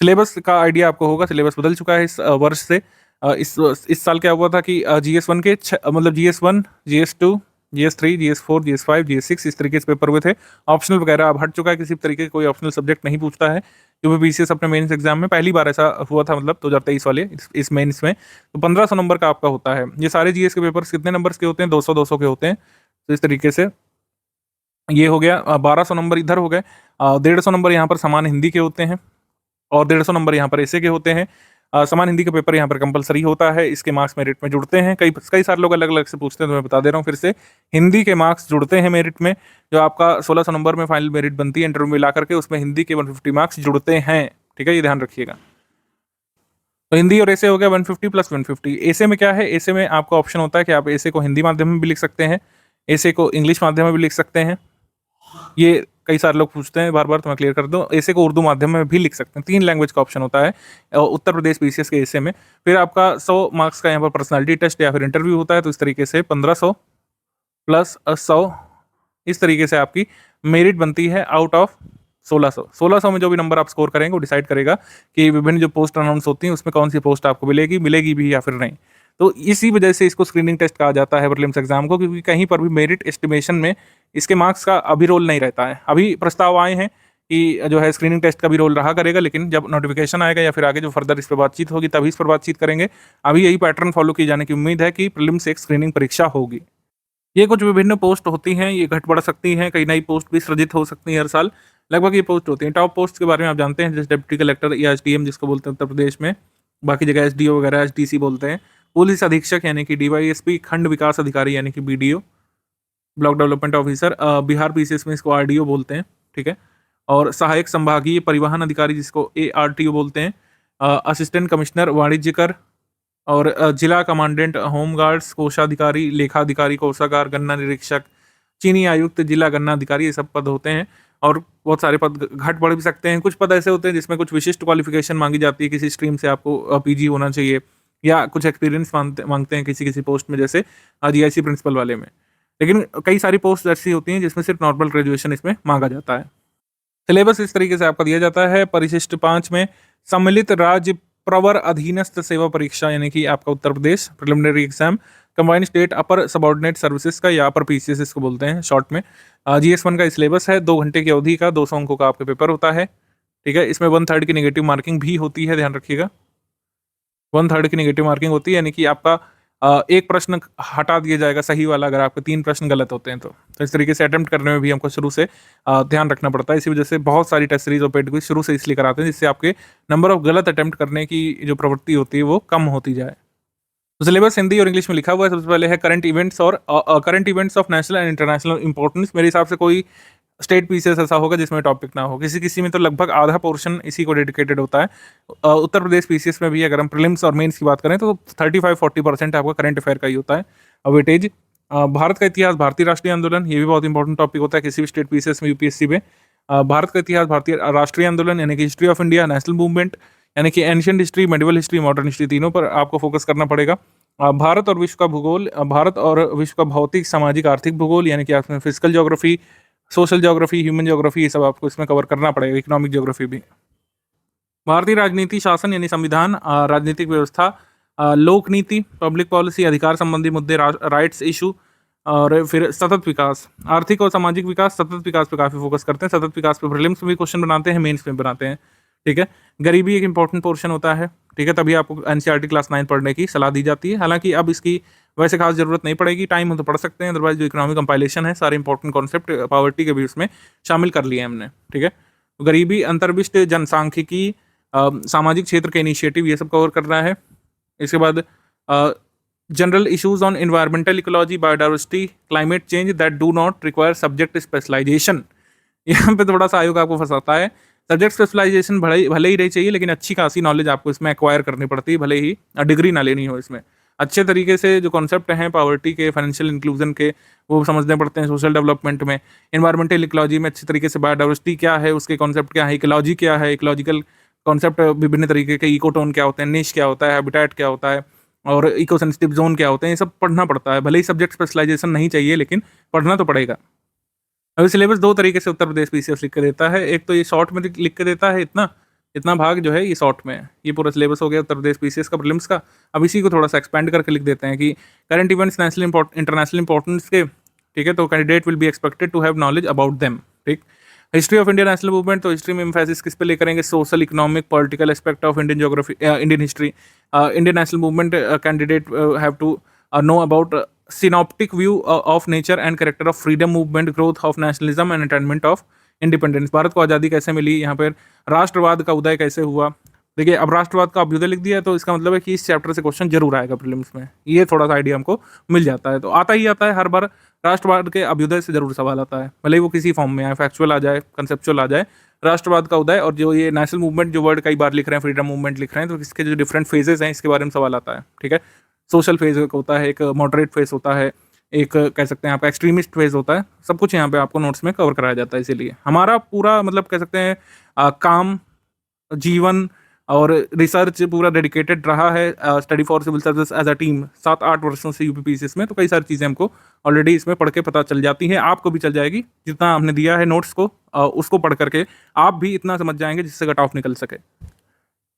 सिलेबस का आइडिया आपको होगा, सिलेबस बदल चुका है इस वर्ष से। इस साल क्या हुआ था कि GS1 के मतलब GS1, GS2, GS3, GS4, GS5, GS6 इस तरीके से पेपर हुए थे। ऑप्शनल वगैरह अब हट चुका है, किसी तरीके का कोई ऑप्शनल सब्जेक्ट नहीं पूछता है। यूपीपीसीएस अपने मेंस एग्जाम में पहली बार ऐसा हुआ था, मतलब 2023 वाले इस मेंस में। तो 1500 नंबर का आपका होता है। ये सारे GS के पेपर्स कितने नंबर्स के होते हैं? 200-200 के होते हैं। तो इस तरीके से ये हो गया। 1200 नंबर इधर हो गए। 150 नंबर यहाँ पर समान हिंदी के होते हैं, और 150 नंबर यहाँ पर ऐसे के होते हैं। समान हिंदी का पेपर यहाँ पर कंपलसरी होता है, इसके मार्क्स मेरिट में जुड़ते हैं। कई सारे लोग अलग अलग से पूछते हैं, तो मैं बता दे रहा हूँ फिर से। हिंदी के मार्क्स जुड़ते हैं मेरिट में, जो आपका 1600 नंबर में फाइनल मेरिट बनती है इंटरव्यू मिला करके, उसमें हिंदी के 150 मार्क्स जुड़ते हैं, ठीक है, ये ध्यान रखिएगा। तो हिंदी और ऐसे हो गया 150 + 150। ऐसे में क्या है, ऐसे में आपका ऑप्शन होता है कि आप ऐसे को हिंदी माध्यम में भी लिख सकते हैं, ऐसे को इंग्लिश माध्यम में भी लिख सकते हैं। ये कई सारे लोग पूछते हैं बार बार, तो मैं क्लियर कर दूं, ऐसे को उर्दू माध्यम में भी लिख सकते हैं। 3 लैंग्वेज का ऑप्शन होता है उत्तर प्रदेश पीसीएस के ऐसे में। फिर आपका 100 मार्क्स का यहाँ पर पर्सनालिटी टेस्ट या फिर इंटरव्यू होता है। तो इस तरीके से 1500 + 100 इस तरीके से आपकी मेरिट बनती है आउट ऑफ 1600। 1600 में जो भी नंबर आप स्कोर करेंगे वो डिसाइड करेगा कि विभिन्न जो पोस्ट अनाउंस होती हैं उसमें कौन सी पोस्ट आपको मिलेगी भी या फिर नहीं। तो इसी वजह से इसको स्क्रीनिंग टेस्ट कहा जाता है प्रीलिम्स एग्जाम को, क्योंकि कहीं पर भी मेरिट एस्टिमेशन में इसके मार्क्स का अभी रोल नहीं रहता है। अभी प्रस्ताव आए हैं कि जो है स्क्रीनिंग टेस्ट का भी रोल रहा करेगा, लेकिन जब नोटिफिकेशन आएगा या फिर आगे जो फर्दर इस पर बातचीत होगी तभी इस पर बातचीत करेंगे। अभी यही पैटर्न फॉलो किए जाने की उम्मीद है कि प्रीलिम्स एक स्क्रीनिंग परीक्षा होगी। ये कुछ विभिन्न पोस्ट होती हैं, ये घट बढ़ सकती हैं, कई नई पोस्ट भी सृजित हो सकती हैं हर साल, लगभग ये पोस्ट होती हैं। टॉप पोस्ट के बारे में आप जानते हैं, जैसे डिप्टी कलेक्टर या एसडीएम जिसको बोलते हैं उत्तर प्रदेश में, बाकी जगह एसडीओ वगैरह एसडीसी बोलते हैं। पुलिस अधीक्षक यानी कि डीवाईएसपी, खंड विकास अधिकारी यानी कि BDO, block development officer, Bihar PCS में इसको आरडीओ बोलते हैं, ठीक है। और सहायक संभागीय परिवहन अधिकारी जिसको एआरटीओ बोलते हैं, असिस्टेंट कमिश्नर वाणिज्य कर, और जिला कमांडेंट होमगार्ड्स, कोषाधिकारी, लेखाधिकारी, कोषागार, गन्ना निरीक्षक, चीनी आयुक्त, जिला गन्ना अधिकारी, ये सब पद होते हैं। और बहुत सारे पद घट बढ़ भी सकते हैं। कुछ पद ऐसे होते हैं जिसमें कुछ विशिष्ट क्वालिफिकेशन मांगी जाती है, किसी स्ट्रीम से आपको पीजी होना चाहिए या कुछ एक्सपीरियंस मांगते हैं किसी किसी पोस्ट में, जैसे जीआईसी प्रिंसिपल वाले में। लेकिन कई सारी पोस्ट ऐसी होती हैं जिसमें सिर्फ नॉर्मल ग्रेजुएशन इसमें मांगा जाता है। सिलेबस इस तरीके से आपका दिया जाता है। परिशिष्ट 5 में सम्मिलित राज्य प्रवर अधीनस्थ सेवा परीक्षा यानी कि आपका Uttar Pradesh preliminary exam, combined state अपर सबऑर्डिनेट सर्विसेज का या अपर पीसीएस इसको बोलते हैं शॉर्ट में। जीएस1 का सिलेबस है, 2 घंटे की अवधि का 200 अंकों का आपका पेपर होता है, ठीक है। इसमें 1/3 की नेगेटिव मार्किंग भी होती है, ध्यान रखिएगा। 1/3 की नेगेटिव मार्किंग होती है, यानी कि आपका एक प्रश्न हटा दिया जाएगा सही वाला अगर आपके 3 प्रश्न गलत होते हैं तो इस तरीके से अटेम्प्ट करने में भी हमको शुरू से ध्यान रखना पड़ता है। इसी वजह से बहुत सारी टेस्ट सीरीज और पेड क्विज शुरू से इसलिए कराते हैं जिससे आपके नंबर ऑफ गलत अटेम्प्ट करने की जो प्रवृत्ति होती है वो कम होती जाए। तो सिलेबस हिंदी और इंग्लिश में लिखा हुआ है। सबसे पहले है करंट इवेंट्स और current events of national and international importance. मेरे हिसाब से कोई स्टेट पीसीएस ऐसा होगा जिसमें टॉपिक ना हो, किसी किसी में तो लगभग आधा पोर्शन इसी को डेडिकेटेड होता है। उत्तर प्रदेश पीसीएस में भी अगर हम प्रीलिम्स और मेंस की बात करें तो 35-40% आपका करंट अफेयर का ही होता है वेटेज। भारत का इतिहास, भारतीय राष्ट्रीय आंदोलन, ये भी बहुत इंपॉर्टेंट टॉपिक होता है किसी भी स्टेट पीसीएस में, यूपीएससी में। भारत का इतिहास, भारतीय राष्ट्रीय आंदोलन यानी कि history of India, national movement यानी कि ancient history, medieval history, modern history, तीनों पर आपको फोकस करना पड़ेगा। भारत और विश्व का भूगोल, भारत और विश्व का भौतिक, सामाजिक, आर्थिक भूगोल यानी कि आपने physical geography, social geography, human geography, ये सब आपको इसमें कवर करना पड़ेगा, इकोनॉमिक ज्योग्राफी भी। भारतीय राजनीति, शासन यानी संविधान, राजनीतिक व्यवस्था, लोक नीति, पब्लिक पॉलिसी, अधिकार संबंधी मुद्दे, राइट्स इशू, और फिर सतत विकास, आर्थिक और सामाजिक विकास, सतत विकास पे काफी फोकस करते हैं। सतत विकास पे प्रीलिम्स में भी क्वेश्चन बनाते हैं, मेंस में बनाते हैं, ठीक है। गरीबी एक इंपॉर्टेंट पोर्शन होता है, ठीक है, तभी आपको एनसीईआरटी क्लास 9 पढ़ने की सलाह दी जाती है। हालांकि अब इसकी वैसे खास जरूरत नहीं पड़ेगी, टाइम हो तो पढ़ सकते हैं, अदरवाइज जो इकोनॉमिक कंपाइलेशन है सारे इंपॉर्टेंट कॉन्सेप्ट पॉवर्टी के भी उसमें शामिल कर लिए हैं हमने, ठीक है। तो गरीबी, अंतर्विष्ट जनसांख्यिकी, सामाजिक क्षेत्र के इनिशिएटिव, ये सब कवर करना है। इसके बाद general issues on environmental ecology, biodiversity, climate change that do not require subject specialisation. यहाँ पे थोड़ा सा आयोग आपको फंसाता है। सब्जेक्ट स्पेशलाइजेशन भले ही रही चाहिए, लेकिन अच्छी खासी नॉलेज आपको इसमें एक्वायर करनी पड़ती है, भले ही डिग्री ना लेनी हो। इसमें अच्छे तरीके से जो कॉन्सेप्ट हैं पॉवर्टी के, फाइनेंशियल इंक्लूजन के, वो समझने पड़ते हैं। सोशल डेवलपमेंट में, एनवायरमेंटल इकोलॉजी में अच्छे तरीके से बायोडाइवर्सिटी क्या है, उसके कॉन्सेप्ट क्या है, इकोलॉजी क्या है, इकोलॉजिकल कॉन्सेप्ट विभिन्न तरीके के, इकोटोन क्या होते हैं, निश क्या होता है, हैबिटेट क्या होता है, और इको सेंसिटिव जोन क्या होते हैं, ये सब पढ़ना पड़ता है। भले ही सब्जेक्ट स्पेशलाइजेशन नहीं चाहिए, लेकिन पढ़ना तो पड़ेगा। अभी सिलेबस 2 तरीके से उत्तर प्रदेश पीसीएस लिख के देता है। एक तो ये शॉर्ट में लिख के देता है, इतना भाग जो है ये शॉर्ट में है। ये पूरा सिलेबस हो गया उत्तर प्रदेश पीसीएस का प्रीलिम्स का। अब इसी को थोड़ा सा एक्सपेंड करके लिख देते हैं कि current events national international importance के, ठीक है, तो candidate will be expected to have knowledge about them, ठीक। History of India national movement, तो हिस्ट्री में एम्फेसिस किस पे ले करेंगे, social, economic, political aspect of Indian geography, Indian history. Indian national movement candidate have to know about synoptic view of nature and character of freedom movement, growth of nationalism and attainment of independence। Bharat को आज़ादी कैसे मिली, यहाँ पर राष्ट्रवाद का उदय कैसे हुआ। देखिए, अब राष्ट्रवाद का अभ्युदय लिख दिया है, तो इसका मतलब है कि इस चैप्टर से क्वेश्चन जरूर आएगा प्रीलिम्स में। ये थोड़ा सा आइडिया हमको मिल जाता है। तो आता ही आता है हर बार, राष्ट्रवाद के अभ्युदय से जरूर सवाल आता है, भले ही वो किसी फॉर्म में आए, फैक्चुअल आ जाए, कंसेप्चुअल आ जाए। राष्ट्रवाद का उदय और जो ये नेशनल मूवमेंट जो वर्ड कई बार लिख रहे हैं, फ्रीडम मूवमेंट लिख रहे हैं, तो इसके जो डिफरेंट फेजेस हैं इसके बारे में सवाल आता है, ठीक है। सोशल फेज होता है, एक मॉडरेट फेज होता है, एक कह सकते हैं आपका एक्सट्रीमिस्ट फेज होता है। सब कुछ यहाँ पे आपको नोट्स में कवर कराया जाता है। इसीलिए हमारा पूरा मतलब कह सकते हैं काम, जीवन और रिसर्च पूरा डेडिकेटेड रहा है study for civil service as a team 7-8 वर्षों से यूपीपीसीएस में। तो कई सारी चीज़ें हमको ऑलरेडी इसमें पढ़ के पता चल जाती हैं, आपको भी चल जाएगी। जितना हमने दिया है नोट्स को उसको पढ़ करके आप भी इतना समझ जाएंगे जिससे कट ऑफ निकल सके।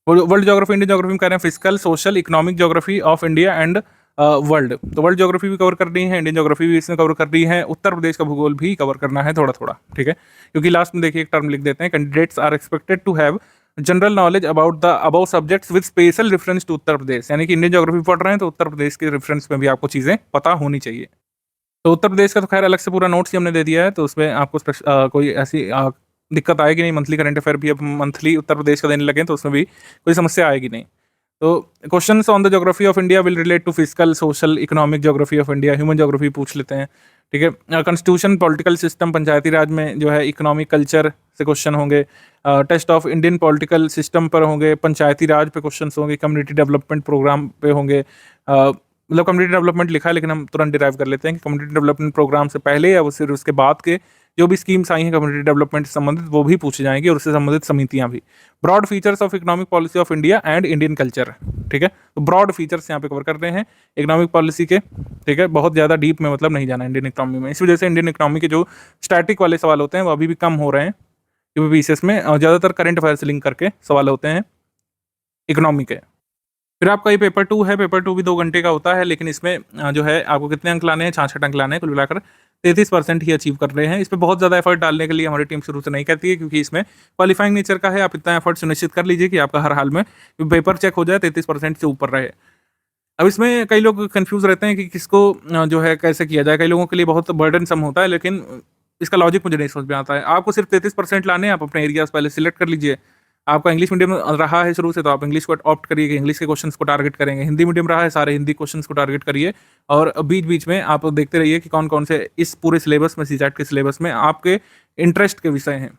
वर्ल्ड ज्योग्राफी, इंडियन ज्योग्राफी में कह रहे हैं physical, social, economic geography of India and world, तो वर्ल्ड ज्योग्राफी भी कवर करनी है, इंडियन ज्योग्राफी भी इसमें कवर करनी है, उत्तर प्रदेश का भूगोल भी कवर करना है थोड़ा थोड़ा, ठीक है। क्योंकि लास्ट में देखिए एक टर्म लिख देते हैं, candidates are expected to have general knowledge about the above subjects with special reference to Uttar Pradesh, यानी कि इंडियन ज्योग्राफी पढ़ रहे हैं तो उत्तर प्रदेश के रेफरेंस में भी आपको चीज़ें पता होनी चाहिए। तो उत्तर प्रदेश का तो खैर अलग से पूरा नोट्स ही हमने दे दिया है, तो उसमें आपको कोई ऐसी दिक्कत आएगी नहीं। मंथली करंट अफेयर भी अब मंथली उत्तर प्रदेश का देने लगे तो उसमें भी कोई समस्या आएगी नहीं। तो questions on the geography of India will relate to physical, social, economic geography of India, human geography पूछ लेते हैं, ठीक है। Constitution, political system, Panchayati Raj में जो है इकोनॉमिक, कल्चर से क्वेश्चन होंगे। Test of Indian political system पर होंगे, पंचायती राज पे क्वेश्चन होंगे, कम्युनिटी डेवलपमेंट प्रोग्राम पे होंगे। मतलब कम्युनिटी डेवलपमेंट लिखा है लेकिन हम तुरंत डिराइव कर लेते हैं कि कम्युनिटी डेवलपमेंट प्रोग्राम से पहले या फिर उसके बाद के जो भी स्कीम्स आई हैं कम्युनिटी डेवलपमेंट से संबंधित वो भी पूछी जाएंगी और उससे संबंधित समितियां भी। Broad features of economic policy of India and Indian culture, ठीक है। तो ब्रॉड फीचर्स यहाँ पे कवर कर रहे हैं इकोनॉमिक पॉलिसी के, ठीक है। बहुत ज़्यादा डीप में मतलब नहीं जाना इंडियन इकोनॉमी में। इस वजह से इंडियन इकोनॉमी के जो स्टैटिक वाले सवाल होते हैं वो अभी भी कम हो रहे हैं यूपीपीसीएस में, ज़्यादातर करंट अफेयर से लिंक करके सवाल होते हैं इकोनॉमी के। फिर आपका ये पेपर 2 है, पेपर 2 भी 2 घंटे का होता है, लेकिन इसमें जो है आपको कितने अंक लाने हैं, 66 अंक लाने हैं, कुल मिलाकर 33% ही अचीव कर रहे हैं। इस पर बहुत ज़्यादा एफर्ट डालने के लिए हमारी टीम शुरू से नहीं कहती है, क्योंकि इसमें क्वालिफाइंग नेचर का है। आप इतना एफर्ट सुनिश्चित कर लीजिए कि आपका हर हाल में पेपर चेक हो जाए 33% से ऊपर रहे। अब इसमें कई लोग कंफ्यूज रहते हैं कि किसको जो है कैसे किया जाए। कई लोगों के लिए बहुत बर्डन सम होता है, लेकिन इसका लॉजिक मुझे नहीं समझ में आता है। आपको सिर्फ 33% लाने हैं, आप अपने एरियाज पहले सिलेक्ट कर लीजिए। आपका इंग्लिश मीडियम रहा है शुरू से तो आप इंग्लिश को ऑप्ट करिए कि इंग्लिश के क्वेश्चंस को टारगेट करेंगे। हिंदी मीडियम रहा है, सारे हिंदी क्वेश्चंस को टारगेट करिए। और बीच बीच में आप देखते रहिए कि कौन कौन से इस पूरे सिलेबस में, सीसैट के सिलेबस में आपके इंटरेस्ट के विषय हैं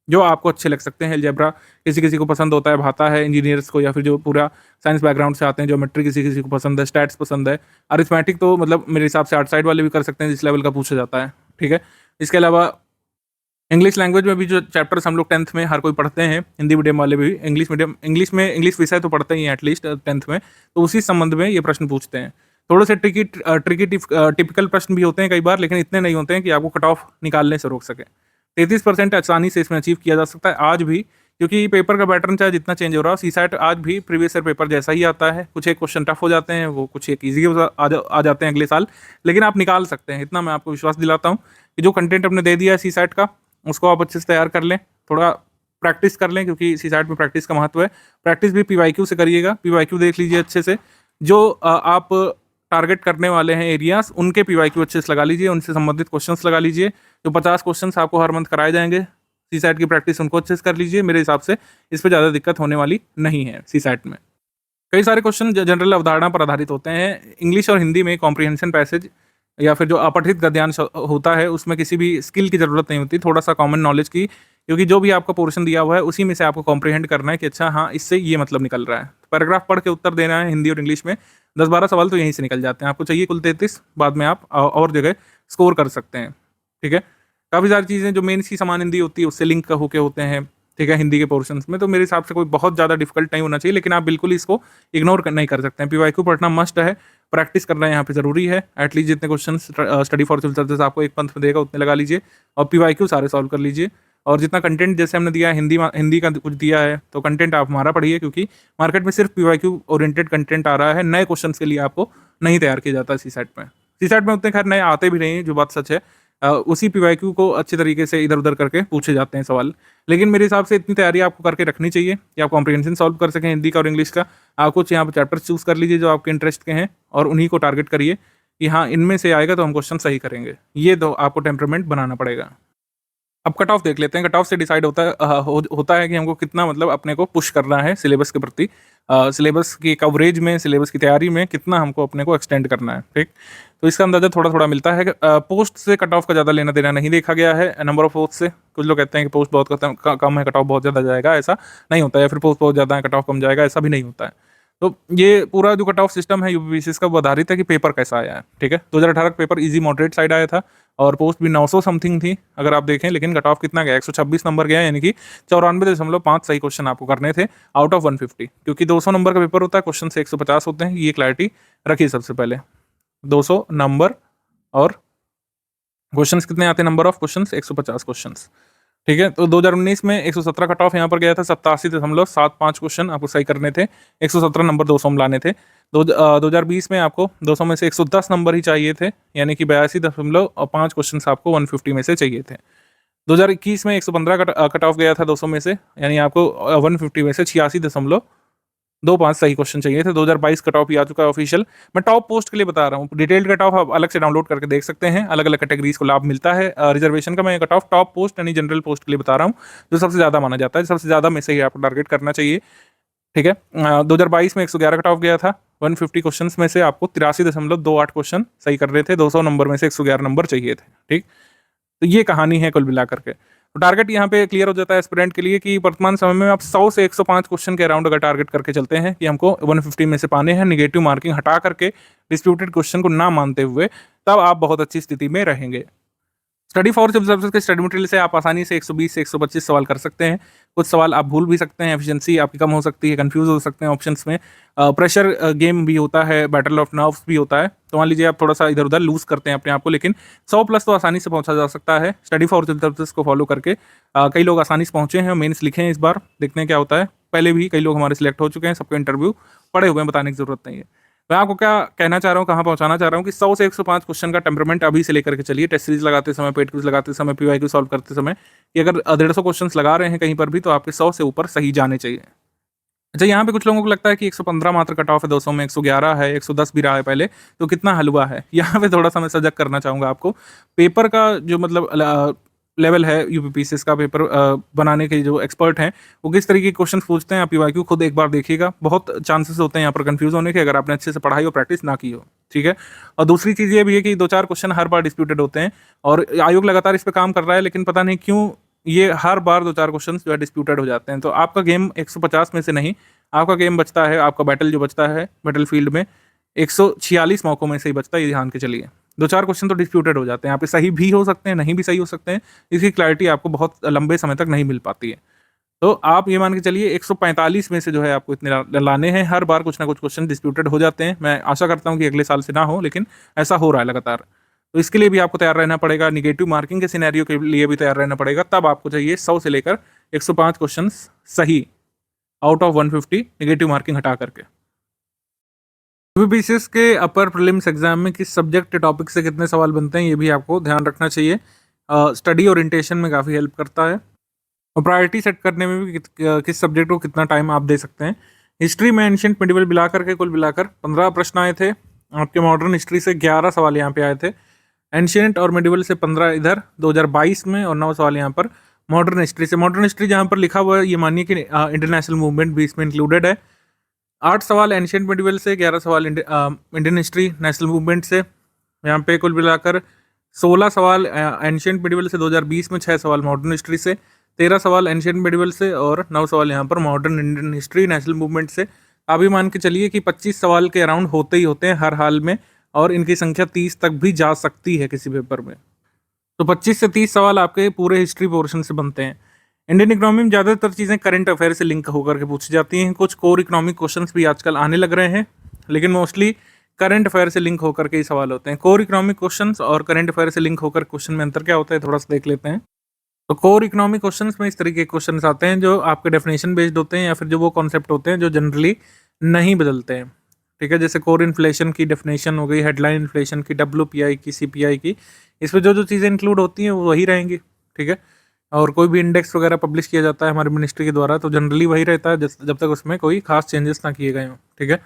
जो आपको अच्छे लग सकते हैं। अलजेब्रा किसी किसी को पसंद होता है, भाता है इंजीनियर्स को, या फिर जो पूरा साइंस बैकग्राउंड से आते हैं, ज्योमेट्री किसी किसी को पसंद है, स्टैट्स पसंद है, अरिथमेटिक तो मतलब मेरे हिसाब से आउटसाइड वाले भी कर सकते हैं जिस लेवल का पूछा जाता है, ठीक है। इसके अलावा इंग्लिश लैंग्वेज में भी जो चैप्टर्स हम लोग 10th में हर कोई पढ़ते हैं, हिंदी मीडियम वाले भी इंग्लिश विषय तो पढ़ते ही हैं एटलीस्ट 10th में, तो उसी संबंध में ये प्रश्न पूछते हैं। थोड़े से ट्रिकी टिपिकल प्रश्न भी होते हैं कई बार, लेकिन इतने नहीं होते हैं कि आपको कट ऑफ निकालने से रोक सके। 33% आसानी से इसमें अचीव किया जा सकता है आज भी, क्योंकि पेपर का पैटर्न चाहे जितना चेंज हो रहा हो, सीसैट आज भी प्रीवियस ईयर पेपर जैसा ही आता है। कुछ एक क्वेश्चन टफ हो जाते हैं, वो कुछ एक ईजी आ जाते हैं अगले साल, लेकिन आप निकाल सकते हैं। इतना मैं आपको विश्वास दिलाता हूँ कि जो कंटेंट आपने दे दिया है सीसैट का, उसको आप अच्छे से तैयार कर लें, थोड़ा प्रैक्टिस कर लें, क्योंकि सीसैट में प्रैक्टिस का महत्व है। प्रैक्टिस भी पीवाईक्यू से करिएगा, पीवाईक्यू देख लीजिए अच्छे से। जो आप टारगेट करने वाले हैं एरियाज, उनके पीवाईक्यू अच्छे से लगा लीजिए, उनसे संबंधित क्वेश्चंस लगा लीजिए। जो 50 क्वेश्चंस आपको हर मंथ कराए जाएंगे सीसैट की प्रैक्टिस, उनको अच्छे से कर लीजिए। मेरे हिसाब से इस पर ज़्यादा दिक्कत होने वाली नहीं है सीसैट में। कई सारे क्वेश्चन जनरल अवधारणा पर आधारित होते हैं। इंग्लिश और हिंदी में कॉम्प्रिहेंशन पैसेज या फिर जो अपठित गद्यांश होता है, उसमें किसी भी स्किल की ज़रूरत नहीं होती, थोड़ा सा कॉमन नॉलेज की, क्योंकि जो भी आपका पोर्शन दिया हुआ है उसी में से आपको कॉम्प्रिहेंड करना है कि अच्छा हाँ इससे ये मतलब निकल रहा है। पैराग्राफ पढ़ के उत्तर देना है हिंदी और इंग्लिश में, 10-12 सवाल तो यहीं से निकल जाते हैं। आपको चाहिए कुल 33, बाद में आप और जगह स्कोर कर सकते हैं, ठीक है। काफ़ी सारी चीज़ें जो मेंस की समान हिंदी होती है उससे लिंक होके होते हैं, ठीक है, हिंदी के पोर्शंस में। तो मेरे हिसाब से कोई बहुत ज़्यादा डिफिकल्ट नहीं होना चाहिए, लेकिन आप बिल्कुल इसको इग्नोर नहीं कर सकते हैं। पीवाईक्यू पढ़ना मस्ट है, प्रैक्टिस करना यहाँ पे ज़रूरी है। एटलीस्ट जितने question study for civil services आपको एक पंथ में देगा उतने लगा लीजिए और पीवाईक्यू सारे सॉल्व कर लीजिए। और जितना कंटेंट जैसे हमने दिया है, हिंदी का कुछ दिया है, तो कंटेंट आप हमारा पढ़िए, क्योंकि मार्केट में सिर्फ पीवाईक्यू ओरिएंटेड कंटेंट आ रहा है। नए क्वेश्चन के लिए आपको नहीं तैयार किया जाता है सीसैट में। सीसैट में उतने खैर नए आते भी नहीं, जो बात सच है। उसी पीवाईक्यू को अच्छे तरीके से इधर उधर करके पूछे जाते हैं सवाल। लेकिन मेरे हिसाब से इतनी तैयारी आपको करके रखनी चाहिए कि आप कॉम्प्रिहेंशन सॉल्व कर सकें हिंदी का और इंग्लिश का। आप कुछ यहाँ पर चैप्टर चूज कर लीजिए जो आपके इंटरेस्ट के हैं और उन्हीं को टारगेट करिए कि हाँ इनमें से आएगा तो हम क्वेश्चन सही करेंगे। ये तो आपको टेम्परामेंट बनाना पड़ेगा। अब कट ऑफ देख लेते हैं। कट ऑफ से डिसाइड होता है कि हमको कितना मतलब अपने को पुश करना है सिलेबस के प्रति, सिलेबस की कवरेज में, सिलेबस की तैयारी में कितना हमको अपने को एक्सटेंड करना है, ठीक। तो इसका अंदाजा थोड़ा थोड़ा मिलता है। पोस्ट से कट ऑफ का ज़्यादा लेना देना नहीं देखा गया है नंबर ऑफ पोस्ट से। कुछ लोग कहते हैं कि पोस्ट बहुत कम है, कट ऑफ बहुत ज़्यादा जाएगा, ऐसा नहीं होता है। फिर पोस्ट बहुत ज़्यादा है, कट ऑफ कम जाएगा, ऐसा भी नहीं होता है। तो ये पूरा जो कट ऑफ सिस्टम है यूपीपीसीएस का, वो आधारित है कि पेपर कैसा आया है, ठीक है। 2018 का पेपर इजी मॉडरेट साइड आया था और पोस्ट भी 900 समथिंग थी अगर आप देखें, लेकिन कट ऑफ कितना गया, 126 नंबर गया, यानी कि 94.5 सही क्वेश्चन आपको करने थे आउट ऑफ 150। क्योंकि 200 नंबर का पेपर होता है, क्वेश्चन से 150 होते हैं, ये क्लैरिटी रखिए सबसे पहले। 200 नंबर और क्वेश्चंस कितने आते हैं, नंबर ऑफ क्वेश्चंस 150 क्वेश्चंस, ठीक है। तो 2019 में 117 कट ऑफ यहाँ पर गया था, 87.75 क्वेश्चन आपको सही करने थे, 117 नंबर 200 में लाने थे। 2020 में आपको 200 में से 110 नंबर ही चाहिए थे, यानी कि 82.5 क्वेश्चन आपको 150 में से चाहिए थे। 2021 में 115 कट ऑफ गया था 200 में से, यानी आपको 150 में से 86.25 सही क्वेश्चन चाहिए थे। 2022 कट ऑफ ही आ चुका है ऑफिशियल। मैं टॉप पोस्ट के लिए बता रहा हूँ, डिटेल्ड कट ऑफ आप अलग से डाउनलोड करके देख सकते हैं, अलग अलग कैटेगरीज को लाभ मिलता है रिजर्वेशन का। मैं कट ऑफ टॉप पोस्ट यानी जनरल पोस्ट के लिए बता रहा हूँ, जो सबसे ज़्यादा माना जाता है, सबसे ज़्यादा में से ही आपको टारगेट करना चाहिए, ठीक है। 2022 में 111 कट ऑफ गया था, 150 क्वेश्चन में से आपको 83.28 क्वेश्चन सही कर रहे थे, 200 नंबर में से 111 नंबर चाहिए थे, ठीक। तो ये कहानी है कुल मिला करके। तो टारगेट यहाँ पे क्लियर हो जाता है एस्पिरेंट के लिए कि वर्तमान समय में आप 100 से 105 क्वेश्चन के अराउंड अगर टारगेट करके चलते हैं कि हमको 150 में से पाने हैं, निगेटिव मार्किंग हटा करके, डिस्प्यूटेड क्वेश्चन को ना मानते हुए, तब आप बहुत अच्छी स्थिति में रहेंगे। स्टडी फॉर सिविल सर्विसेज के स्टडी मटेरियल से आप आसानी से 120 से 125 सवाल कर सकते हैं। कुछ सवाल आप भूल भी सकते हैं, एफिशिएंसी आपकी कम हो सकती है, कंफ्यूज हो सकते हैं ऑप्शंस में। प्रेशर गेम भी होता है, बैटल ऑफ नर्व्स भी होता है। तो मान लीजिए आप थोड़ा सा इधर उधर लूज करते हैं अपने आप को, लेकिन 100 प्लस तो आसानी से पहुंचा जा सकता है स्टडी फॉर सिविल सर्विसेज को फॉलो करके। कई लोग आसानी से पहुंचे हैं, मेंस लिखे हैं इस बार, देखते हैं क्या होता है। पहले भी कई लोग हमारे सिलेक्ट हो चुके हैं, सबके इंटरव्यू पड़े हुए हैं, बताने की जरूरत नहीं है। मैं आपको क्या कहना चाह रहा हूँ, कहाँ पहुँचाना चाह रहा हूँ कि 100 से 105 क्वेश्चन का टेम्परमेंट अभी से लेकर के चलिए। टेस्ट सीरीज लगाते समय, पेड क्विज लगाते समय, पीवाईक्यू सॉल्व करते समय, कि अगर 150 क्वेश्चन लगा रहे हैं कहीं पर भी, तो आपके 100 से ऊपर सही जाने चाहिए। अच्छा, यहाँ पे कुछ लोगों को लगता है कि 115 मात्र कट ऑफ है, 200 में 111 है, 110 भी रहा है पहले, तो कितना हलवा है। यहाँ पे थोड़ा सा मैं सजग करना चाहूँगा आपको। पेपर का जो मतलब लेवल है, यूपीपीसीएस का पेपर बनाने के जो एक्सपर्ट हैं, वो किस तरीके के क्वेश्चन पूछते हैं, आप पीवाईक्यू खुद एक बार देखिएगा। बहुत चांसेस होते हैं यहाँ पर कंफ्यूज होने के, अगर आपने अच्छे से पढ़ाई और प्रैक्टिस ना की हो, ठीक है। और दूसरी चीज़ ये भी है कि 2-4 क्वेश्चन हर बार डिस्प्यूटेड होते हैं, और आयोग लगातार इस पर काम कर रहा है, लेकिन पता नहीं क्यों ये हर बार 2-4 क्वेश्चन जो है डिस्प्यूटेड हो जाते हैं। तो आपका गेम 150 में से नहीं, आपका गेम बचता है, आपका बैटल जो बचता है बैटल फील्ड में 146 मौकों में से ही बचता है, ये ध्यान के चलिए। 2-4 क्वेश्चन तो डिस्प्यूटेड हो जाते हैं, यहाँ पे सही भी हो सकते हैं, नहीं भी सही हो सकते हैं, इसकी क्लैरिटी आपको बहुत लंबे समय तक नहीं मिल पाती है। तो आप ये मान के चलिए 145 में से जो है आपको इतने लाने हैं। हर बार कुछ ना कुछ क्वेश्चन डिस्प्यूटेड हो जाते हैं। मैं आशा करता हूँ कि अगले साल से ना हो, लेकिन ऐसा हो रहा है लगातार। तो इसके लिए भी आपको तैयार रहना पड़ेगा, निगेटिव मार्किंग के सिनेरियो के लिए भी तैयार रहना पड़ेगा। तब आपको चाहिए 100 से लेकर 105 क्वेश्चन सही आउट ऑफ 150, निगेटिव मार्किंग हटा करके। यूपीपीसीएस के अपर प्रीलिम्स एग्जाम में किस सब्जेक्ट टॉपिक से कितने सवाल बनते हैं, ये भी आपको ध्यान रखना चाहिए। स्टडी ओरिएंटेशन में काफ़ी हेल्प करता है, और प्रायोरिटी सेट करने में भी किस सब्जेक्ट को कितना टाइम आप दे सकते हैं। हिस्ट्री में एंशिएंट मिडिवल मिलाकर के कुल मिलाकर 15 प्रश्न आए थे। आपके मॉडर्न हिस्ट्री से 11 सवाल यहाँ पे आए थे, एंशिएंट और मिडिवल से 15 इधर 2022 में, और 9 सवाल यहाँ पर मॉडर्न हिस्ट्री से। मॉडर्न हिस्ट्री जहाँ पर लिखा हुआ है, ये मानिए कि इंटरनेशनल मूवमेंट भी इसमें इंक्लूडेड है। 8 सवाल एंशिएंट मिडिवल से, 11 सवाल इंडियन हिस्ट्री नेशनल मूवमेंट से। यहाँ पे कुल मिलाकर 16 सवाल एंशिएंट मिडिवल से 2020 में, 6 सवाल मॉडर्न हिस्ट्री से, 13 सवाल एंशिएंट मिडिवल से, और 9 सवाल यहाँ पर modern Indian history national movement से। आप भी मान के चलिए कि 25 सवाल के अराउंड होते ही होते हैं हर हाल में, और इनकी संख्या 30 तक भी जा सकती है किसी पेपर में। तो 25 से 30 सवाल आपके पूरे हिस्ट्री पोर्शन से बनते हैं। इंडियन इकोनॉमी में ज़्यादातर चीज़ें करंट अफेयर से लिंक होकर के पूछी जाती हैं। कुछ कोर इकोनॉमिक क्वेश्चंस भी आजकल आने लग रहे हैं, लेकिन मोस्टली करंट अफेयर से लिंक होकर के ही सवाल होते हैं। कोर इकोनॉमिक क्वेश्चंस और करंट अफेयर से लिंक होकर क्वेश्चन में अंतर क्या होता है, थोड़ा सा देख लेते हैं। तो कोर इकोनॉमिक क्वेश्चंस में इस तरीके के क्वेश्चंस आते हैं जो आपके डेफिनेशन बेस्ड होते हैं, या फिर जो वो कॉन्सेप्ट होते हैं जो जनरली नहीं बदलते हैं, ठीक है। जैसे कोर इन्फ्लेशन की डेफिनेशन हो गई, हेडलाइन इन्फ्लेशन की, WPI की, CPI की, इसमें जो जो चीज़ें इंक्लूड होती हैं वो वही रहेंगी, ठीक है। और कोई भी इंडेक्स वगैरह पब्लिश किया जाता है हमारी मिनिस्ट्री के द्वारा, तो जनरली वही रहता है जब तक उसमें कोई खास चेंजेस ना किए गए हों, ठीक है।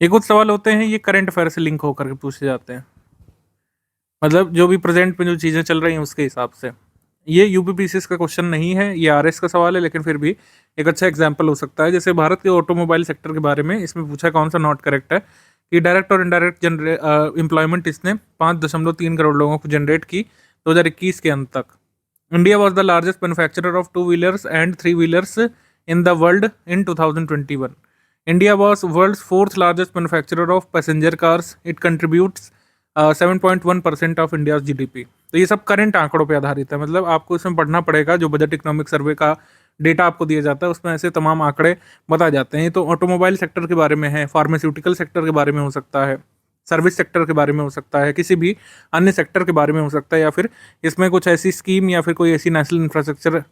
ये कुछ सवाल होते हैं, ये करंट अफेयर से लिंक होकर के पूछे जाते हैं, मतलब जो भी प्रेजेंट में जो चीज़ें चल रही हैं उसके हिसाब से। ये यूपीपीसीएस का क्वेश्चन नहीं है, ये RS का सवाल है, लेकिन फिर भी एक अच्छा एग्जाम्पल हो सकता है। जैसे भारत के ऑटोमोबाइल सेक्टर के बारे में इसमें पूछा कौन सा नॉट करेक्ट है, कि डायरेक्ट और इनडायरेक्ट एम्प्लॉयमेंट इसने 5.3 करोड़ लोगों को जनरेट की 2021 के अंत तक। India was the largest manufacturer of 2 wheelers and 3 wheelers in the world in 2021। India was world's 4th largest manufacturer of passenger cars. It contributes 7.1% of India's GDP। तो ये सब करंट आंकड़ों पे आधारित है, मतलब आपको इसमें पढ़ना पड़ेगा। जो बजट इकोनॉमिक सर्वे का डेटा आपको दिया जाता है उसमें ऐसे तमाम आंकड़े बताए जाते हैं। तो ऑटोमोबाइल सेक्टर के बारे में है, फार्मास्यूटिकल सेक्टर के बारे में हो सकता है, सर्विस सेक्टर के बारे में हो सकता है, किसी भी अन्य सेक्टर के बारे में हो सकता है, या फिर इसमें कुछ ऐसी स्कीम या फिर कोई ऐसी नेशनल इंफ्रास्ट्रक्चर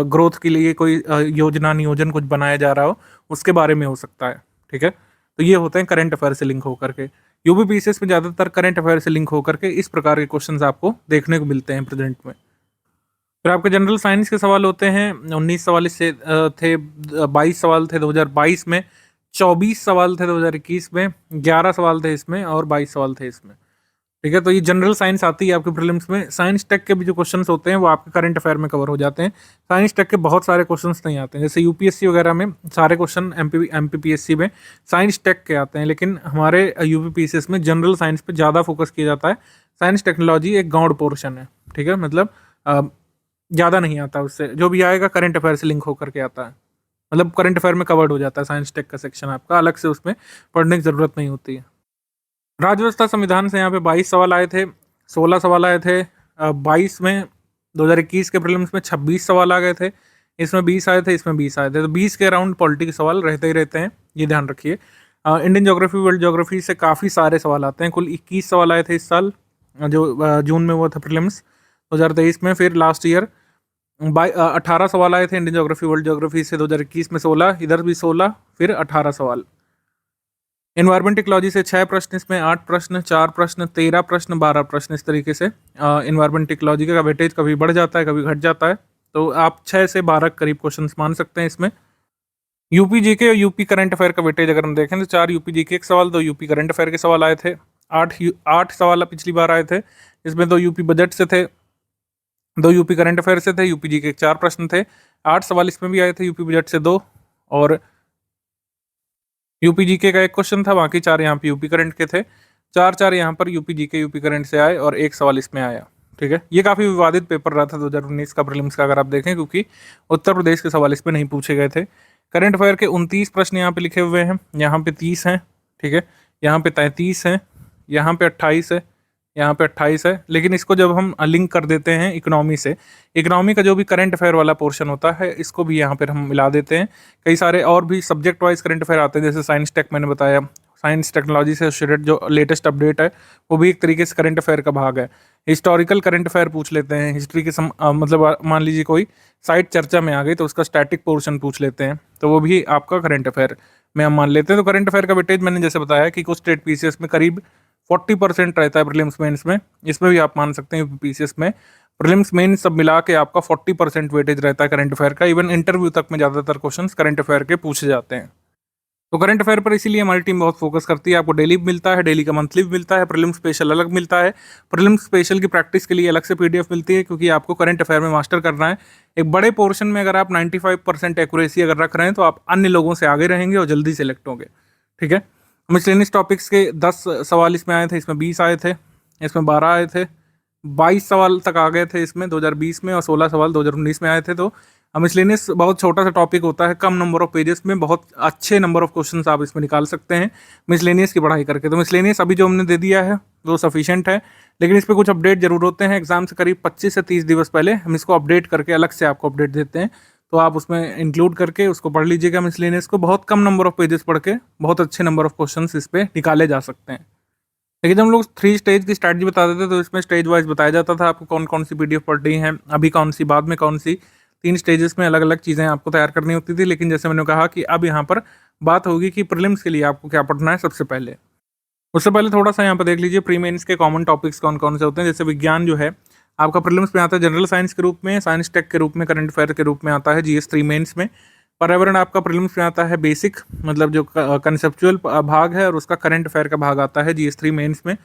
ग्रोथ के लिए कोई योजना नियोजन कुछ बनाया जा रहा हो, उसके बारे में हो सकता है, ठीक है। तो ये होते हैं करंट अफेयर से लिंक होकर के। यूपीपीसीएस में ज़्यादातर करंट अफेयर से लिंक होकर के इस प्रकार के क्वेश्चंस आपको देखने को मिलते हैं प्रेजेंट में। फिर आपके जनरल साइंस के सवाल होते हैं, 19 सवाल इससे थे, 22 सवाल थे 2022 में, 24 सवाल थे 2021 में, 11 सवाल थे इसमें और 22 सवाल थे इसमें, ठीक है। तो ये जनरल साइंस आती है आपके प्रीलिम्स में। साइंस टेक के भी जो क्वेश्चंस होते हैं वो आपके करंट अफेयर में कवर हो जाते हैं। साइंस टेक के बहुत सारे क्वेश्चंस नहीं आते हैं, जैसे यूपीएससी वगैरह में सारे क्वेश्चन एमपीपीएससी में साइंस टेक के आते हैं, लेकिन हमारे यूपीपीसीएस में जनरल साइंस पे ज़्यादा फोकस किया जाता है। साइंस टेक्नोलॉजी एक गौड़ पोर्शन है, ठीक है, मतलब ज़्यादा नहीं आता उससे, जो भी आएगा करंट अफेयर से लिंक होकर के आता है, मतलब करंट अफेयर में कवर्ड हो जाता है साइंस टेक का सेक्शन आपका, अलग से उसमें पढ़ने की ज़रूरत नहीं होती है। राज्य व्यवस्था संविधान से यहाँ पे 22 सवाल आए थे, 16 सवाल आए थे 22 में, 2021 के प्रीलिम्स में 26 सवाल आ गए थे, इसमें 20 आए थे, इसमें 20 आए थे, तो 20 के अराउंड पॉलिटी के सवाल रहते ही रहते हैं, ये ध्यान रखिए। इंडियन ज्योग्राफी, वर्ल्ड ज्योग्राफी से काफ़ी सारे सवाल आते हैं, कुल 21 सवाल आए थे इस साल, जो जून में हुआ था प्रीलिम्स 2023 में। फिर लास्ट ईयर 18 सवाल आए थे इंडियन ज्योग्राफी वर्ल्ड ज्योग्राफी से, 2021 में 16, इधर भी 16, फिर 18 सवाल। एनवायरमेंट टेक्नोलॉजी से 6 प्रश्न, इसमें 8 प्रश्न, 4 प्रश्न, 13 प्रश्न, 12 प्रश्न, इस तरीके से एनवायरमेंट टेक्नोलॉजी का वेटेज कभी बढ़ जाता है कभी घट जाता है, तो आप 6 से 12 करीब क्वेश्चन मान सकते हैं इसमें। यूपी जीके और यूपी करंट अफेयर का वेटेज अगर हम देखें तो 4 यूपी जीके के सवाल, 2 यूपी करंट अफेयर के सवाल आए थे, 8 सवाल पिछली बार आए थे, इसमें 2 यूपी बजट से थे, 2 यूपी करंट अफेयर से थे, यूपी जीके के 4 प्रश्न थे, 8 सवाल इसमें भी आए थे, यूपी बजट से 2 और यूपी जीके का 1 क्वेश्चन था, बाकी 4 यहाँ पे यूपी करंट के थे, 4 यहाँ पर यूपी जीके यूपी करंट से आए और 1 सवाल इसमें आया, ठीक है। ये काफ़ी विवादित पेपर रहा था 2019 का प्रीलिम्स का, अगर आप देखें, क्योंकि उत्तर प्रदेश के सवाल इसमें नहीं पूछे गए थे। करंट अफेयर के 29 प्रश्न यहाँ पे लिखे हुए हैं, यहाँ पे 30 हैं, ठीक है, यहाँ पे 33 हैं, यहाँ पे 28 है, यहाँ पे 28 है, लेकिन इसको जब हम लिंक कर देते हैं इकोनॉमी से, इकोनॉमी का जो भी करंट अफेयर वाला पोर्शन होता है इसको भी यहाँ पर हम मिला देते हैं। कई सारे और भी सब्जेक्ट वाइज करंट अफेयर आते हैं, जैसे साइंस टेक मैंने बताया, साइंस टेक्नोलॉजी से रिलेटेड जो लेटेस्ट अपडेट है वो भी एक तरीके से करंट अफेयर का भाग है। हिस्टोरिकल करंट अफेयर पूछ लेते हैं, हिस्ट्री के मतलब मान लीजिए कोई साइट चर्चा में आ गई तो उसका स्टैटिक पोर्शन पूछ लेते हैं, तो वो भी आपका करंट अफेयर में हम मान लेते हैं। तो करंट अफेयर का वेटेज मैंने जैसे बताया कि कुछ स्टेट पीसीएस में करीब 40% रहता है प्रीलिम्स मेंस में, इसमें भी आप मान सकते हैं पीसीएस में प्रीलिम्स मेंस सब मिला के आपका 40% वेटेज रहता है करंट अफेयर का। इवन इंटरव्यू तक में ज़्यादातर क्वेश्चंस करंट अफेयर के पूछे जाते हैं। तो करंट अफेयर पर इसीलिए हमारी टीम बहुत फोकस करती है। आपको डेली मिलता है, डेली का मंथली भी मिलता है, प्रीलिम्स स्पेशल अलग मिलता है, प्रीलिम्स स्पेशल की प्रैक्टिस के लिए अलग से पीडीएफ मिलती है, क्योंकि आपको करंट अफेयर में मास्टर करना है। एक बड़े पोर्शन में अगर आप 95% एक्यूरेसी अगर रख रहे हैं तो आप अन्य लोगों से आगे रहेंगे और जल्दी सेलेक्ट होंगे, ठीक है। मिसलेनियस टॉपिक्स के 10 सवाल इसमें आए थे, इसमें 20 आए थे, इसमें 12 आए थे, 22 सवाल तक आ गए थे इसमें 2020 में और 16 सवाल 2019 में आए थे। तो मिसलेनियस बहुत छोटा सा टॉपिक होता है, कम नंबर ऑफ पेजेस में बहुत अच्छे नंबर ऑफ क्वेश्चंस आप इसमें निकाल सकते हैं मिसलेनियस की पढ़ाई करके। तो मिसलेनियस अभी जो हमने दे दिया है वो सफिशिएंट है, लेकिन इस पर कुछ अपडेट जरूर होते हैं। एग्जाम से करीब 25 से 30 दिवस पहले हम इसको अपडेट करके अलग से आपको अपडेट देते हैं, तो आप उसमें इंक्लूड करके उसको पढ़ लीजिएगा। मिसलेनियस को बहुत कम नंबर ऑफ पेजेस पढ़ के बहुत अच्छे नंबर ऑफ क्वेश्चंस इस पर निकाले जा सकते हैं। लेकिन जब हम लोग 3 स्टेज की स्ट्रैटेजी बताते थे तो इसमें स्टेज वाइज बताया जाता था आपको कौन कौन सी पीडीएफ पढ़ रही हैं, अभी कौन सी, बाद में कौन सी, 3 स्टेजेस में अलग अलग चीज़ें आपको तैयार करनी होती थी। लेकिन जैसे मैंने कहा कि अब यहाँ पर बात होगी कि प्रीलिम्स के लिए आपको क्या पढ़ना है सबसे पहले। उससे पहले थोड़ा सा यहाँ पर देख लीजिए प्री मेंस के कॉमन टॉपिक्स कौन कौन से होते हैं। जैसे विज्ञान जो है आपका प्रीलिम्स में आता है जनरल साइंस के रूप में, साइंस टेक के रूप में, करंट अफेयर के रूप में आता है जीएस 3 मेंस में। पर्यावरण आपका प्रीलिम्स में आता है बेसिक, मतलब जो कंसेप्चुअल भाग है, और उसका करंट अफेयर का भाग आता है जीएस 3 मेंस में।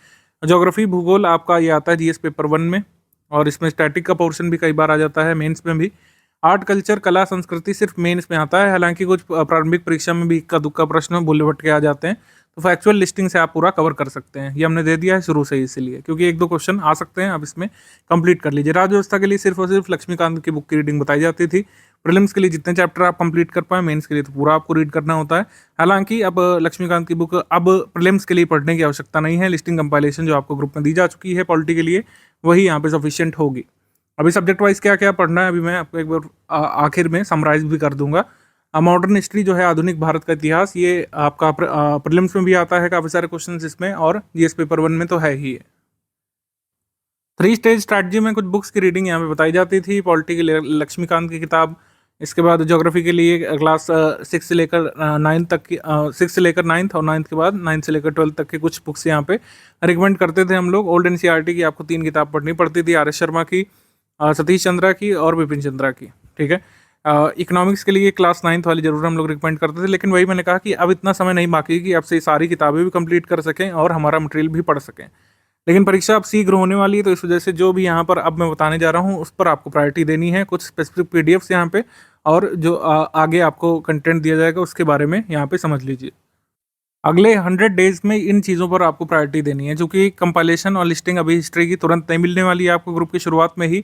ज्योग्राफी भूगोल आपका ये आता है जीएस पेपर 1 में, और इसमें स्टैटिक का पोर्शन भी कई बार आ जाता है मेंस में भी। आर्ट कल्चर कला संस्कृति सिर्फ मेंस में आता है, हालांकि कुछ प्रारंभिक परीक्षा में भी इक्का दुक्का प्रश्न भूले भटके आ जाते हैं, तो फैक्चुअल लिस्टिंग से आप पूरा कवर कर सकते हैं। ये हमने दे दिया है शुरू से ही, इसलिए क्योंकि 1-2 क्वेश्चन आ सकते हैं, आप इसमें कंप्लीट कर लीजिए। राज्य व्यवस्था के लिए सिर्फ और सिर्फ लक्ष्मीकांत की बुक की रीडिंग बताई जाती थी। प्रीलिम्स के लिए जितने चैप्टर आप कंप्लीट कर पाए, मेंस के लिए तो पूरा आपको रीड करना होता है। हालांकि अब लक्ष्मीकांत की बुक अब प्रीलिम्स के लिए पढ़ने की आवश्यकता नहीं है। लिस्टिंग कंपाइलेशन जो आपको ग्रुप में दी जा चुकी है पॉलिटी के लिए, वही यहाँ पे सफिशिएंट होगी। अभी सब्जेक्ट वाइज क्या क्या पढ़ना है अभी मैं आपको एक बार आखिर में समराइज भी कर दूंगा। मॉडर्न हिस्ट्री जो है आधुनिक भारत का इतिहास, ये आपका प्रीलिम्स में भी आता है काफ़ी सारे क्वेश्चंस इसमें, और जीएस पेपर 1 में तो है ही है। 3 स्टेज स्ट्रैटेजी में कुछ बुक्स की रीडिंग यहाँ पे बताई जाती थी। पॉलिटी की लक्ष्मीकांत की किताब, इसके बाद ज्योग्राफी के लिए क्लास 6 से लेकर 9 तक की 6 से लेकर 9th और 9th के बाद 9 से लेकर 12 तक के कुछ बुक्स यहाँ पे रिकमेंड करते थे हम लोग। ओल्ड एनसीईआरटी की आपको 3 किताब पढ़नी पड़ती थी, आर एस शर्मा की, सतीश चंद्रा की और विपिन चंद्रा की, ठीक है। इकोनॉमिक्स के लिए क्लास 9th वाली जरूर हम लोग रिकमेंड करते थे, लेकिन वही मैंने कहा कि अब इतना समय नहीं बाकी कि अब से सारी किताबें भी कंप्लीट कर सकें और हमारा मटेरियल भी पढ़ सकें। लेकिन परीक्षा अब शीघ्र होने वाली है, तो इस वजह से जो भी यहाँ पर अब मैं बताने जा रहा हूँ उस पर आपको प्रायोरिटी देनी है। कुछ स्पेसिफिक पीडीएफ्स यहाँ पे और जो आगे आपको कंटेंट दिया जाएगा उसके बारे में यहाँ पे समझ लीजिए। अगले 100 डेज में इन चीज़ों पर आपको प्रायोरिटी देनी है, क्योंकि कंपाइलेशन और लिस्टिंग अभी हिस्ट्री की तुरंत नहीं मिलने वाली है आपको। ग्रुप की शुरुआत में ही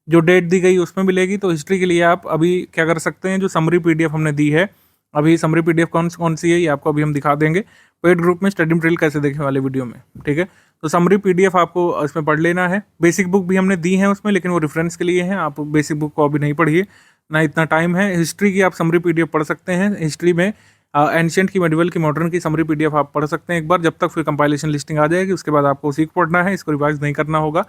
जो डेट दी गई उसमें मिलेगी। तो हिस्ट्री के लिए आप अभी क्या कर सकते हैं, जो समरी पीडीएफ हमने दी है, अभी समरी पीडीएफ कौन सी है ये आपको अभी हम दिखा देंगे पेड ग्रुप में स्टडी मटेरियल कैसे देखें वाले वीडियो में, ठीक है। तो समरी पीडीएफ आपको इसमें पढ़ लेना है। बेसिक बुक भी हमने दी है उसमें, लेकिन वो रेफरेंस के लिए है, आप बेसिक बुक को अभी नहीं पढ़िए, ना इतना टाइम है। हिस्ट्री की आप समरी पीडीएफ पढ़ सकते हैं। हिस्ट्री में एंशिएंट की, मेडिवल की, मॉडर्न की समरी पीडीएफ आप पढ़ सकते हैं एक बार, जब तक फिर कंपाइलेशन लिस्टिंग आ जाएगी उसके बाद आपको उसी को पढ़ना है, इसको रिवाइज नहीं करना होगा।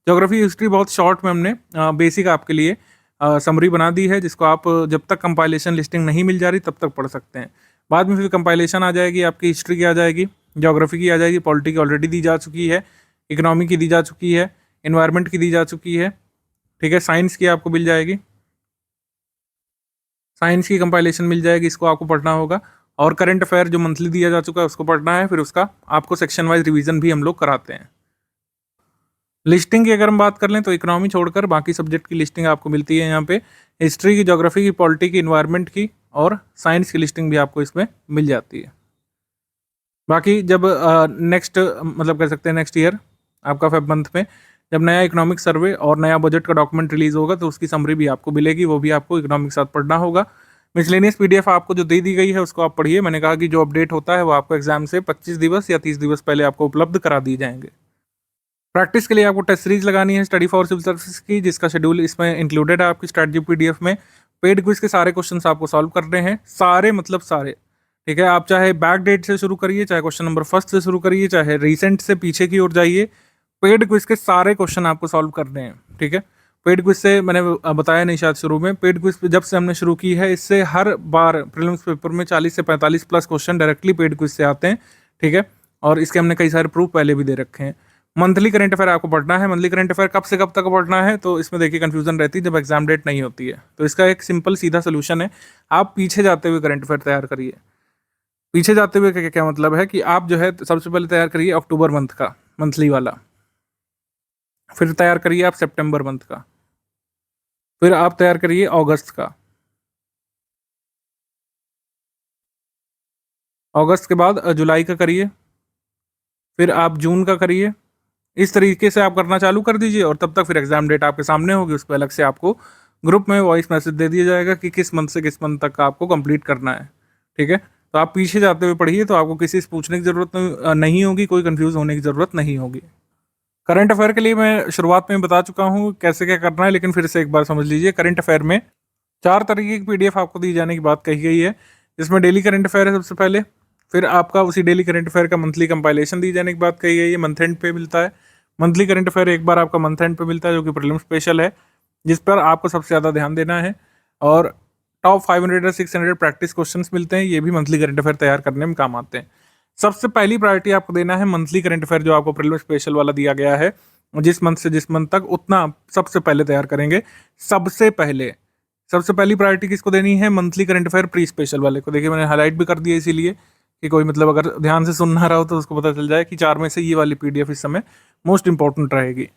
ज्योग्राफी हिस्ट्री बहुत शॉर्ट में हमने बेसिक आपके लिए समरी बना दी है, जिसको आप जब तक कंपाइलेशन लिस्टिंग नहीं मिल जा रही तब तक पढ़ सकते हैं। बाद में फिर कंपाइलेशन आ जाएगी, आपकी हिस्ट्री की आ जाएगी, ज्योग्राफी की आ जाएगी, पॉलिटी की ऑलरेडी दी जा चुकी है, इकोनॉमी की दी जा चुकी है, एनवायरनमेंट की दी जा चुकी है, ठीक है। साइंस की आपको मिल जाएगी, साइंस की कंपाइलेशन मिल जाएगी, इसको आपको पढ़ना होगा। और करंट अफेयर जो मंथली दिया जा चुका है उसको पढ़ना है, फिर उसका आपको सेक्शन वाइज रिवीजन भी हम लोग कराते हैं। लिस्टिंग की अगर हम बात कर लें तो इकोनॉमी छोड़कर बाकी सब्जेक्ट की लिस्टिंग आपको मिलती है यहाँ पे। हिस्ट्री की, ज्योग्राफी की, पॉलिटी की, इन्वायरमेंट की और साइंस की लिस्टिंग भी आपको इसमें मिल जाती है। बाकी जब नेक्स्ट मतलब कह सकते हैं नेक्स्ट ईयर आपका फेब मंथ में जब नया इकोनॉमिक सर्वे और नया बजट का डॉक्यूमेंट रिलीज होगा तो उसकी समरी भी आपको मिलेगी, वो भी आपको इकोनॉमिक साथ पढ़ना होगा। मिसलेनियस पीडीएफ आपको जो दे दी गई है उसको आप पढ़िए। मैंने कहा कि जो अपडेट होता है वो आपको एग्जाम से 25 दिवस या 30 दिवस पहले आपको उपलब्ध करा दिए जाएंगे। प्रैक्टिस के लिए आपको टेस्ट सीरीज लगानी है स्टडी फॉर सिविल सर्विसेज की, जिसका शेड्यूल इसमें इंक्लूडेड है आपकी स्ट्रैटेजी पीडीएफ में। पेड क्विज के सारे क्वेश्चंस आपको सॉल्व करने हैं, सारे मतलब सारे, ठीक है। आप चाहे बैक डेट से शुरू करिए, चाहे क्वेश्चन नंबर फर्स्ट से शुरू करिए, चाहे रिसेंट से पीछे की ओर जाइए, पेड क्विज के सारे क्वेश्चन आपको सॉल्व करने हैं, ठीक है। पेड क्विज से मैंने बताया नहीं शायद शुरू में, पेड क्विज जब से हमने शुरू की है इससे हर बार प्रीलिम्स पेपर में 40 से 45 plus question directly paid quiz से आते हैं, ठीक है। और इसके हमने कई सारे प्रूफ पहले भी दे रखे हैं। मंथली करंट अफेयर आपको पढ़ना है। मंथली करंट अफेयर कब से कब तक पढ़ना है, तो इसमें देखिए कंफ्यूजन रहती है जब एग्जाम डेट नहीं होती है। तो इसका एक सिंपल सीधा सोल्यूशन है, आप पीछे जाते हुए करंट अफेयर तैयार करिए। पीछे जाते हुए क्या मतलब है कि आप जो है सबसे पहले तैयार करिए अक्टूबर मंथ का मंथली वाला, फिर तैयार करिए आप सितंबर मंथ का, फिर आप तैयार करिए अगस्त का, अगस्त के बाद जुलाई का करिए, फिर आप जून का करिए। इस तरीके से आप करना चालू कर दीजिए और तब तक फिर एग्जाम डेट आपके सामने होगी, उस पर अलग से आपको ग्रुप में वॉइस मैसेज दे दिया जाएगा कि किस मंथ से किस मंथ तक का आपको कंप्लीट करना है, ठीक है। तो आप पीछे जाते हुए पढ़िए, तो आपको किसी से पूछने की ज़रूरत नहीं होगी, कोई कंफ्यूज होने की ज़रूरत नहीं होगी। करंट अफेयर के लिए मैं शुरुआत में बता चुका हूँ कैसे क्या करना है, लेकिन फिर से एक बार समझ लीजिए। करंट अफेयर में 4 तरीके की पीडीएफ आपको दी जाने की बात कही गई है, जिसमें डेली करंट अफेयर है सबसे पहले, फिर आपका उसी डेली करंट अफेयर का मंथली कंपाइलेशन दी जाने की बात कही गई है, मंथ एंड पे मिलता है। मंथली करंट अफेयर एक बार आपका मंथ एंड पे मिलता है जो कि प्रीलिम स्पेशल है, जिस पर आपको सबसे ज़्यादा ध्यान देना है। और टॉप 500 और 600 प्रैक्टिस क्वेश्चंस मिलते हैं, ये भी मंथली करंट अफेयर तैयार करने में काम आते हैं। सबसे पहली प्रायोरिटी आपको देना है मंथली करंट अफेयर जो आपको प्रीलिम स्पेशल वाला दिया गया है, जिस मंथ से जिस मंथ तक उतना सबसे पहले तैयार करेंगे। सबसे पहली प्रायोरिटी किसको देनी है, monthly current affair pre special वाले को। देखिए मैंने हाईलाइट भी कर दिया इसीलिए कि कोई मतलब अगर ध्यान से सुन ना रहा हो तो उसको पता चल जाए कि 4 में से ये वाली पीडीएफ इस समय मोस्ट इंपॉर्टेंट रहेगी।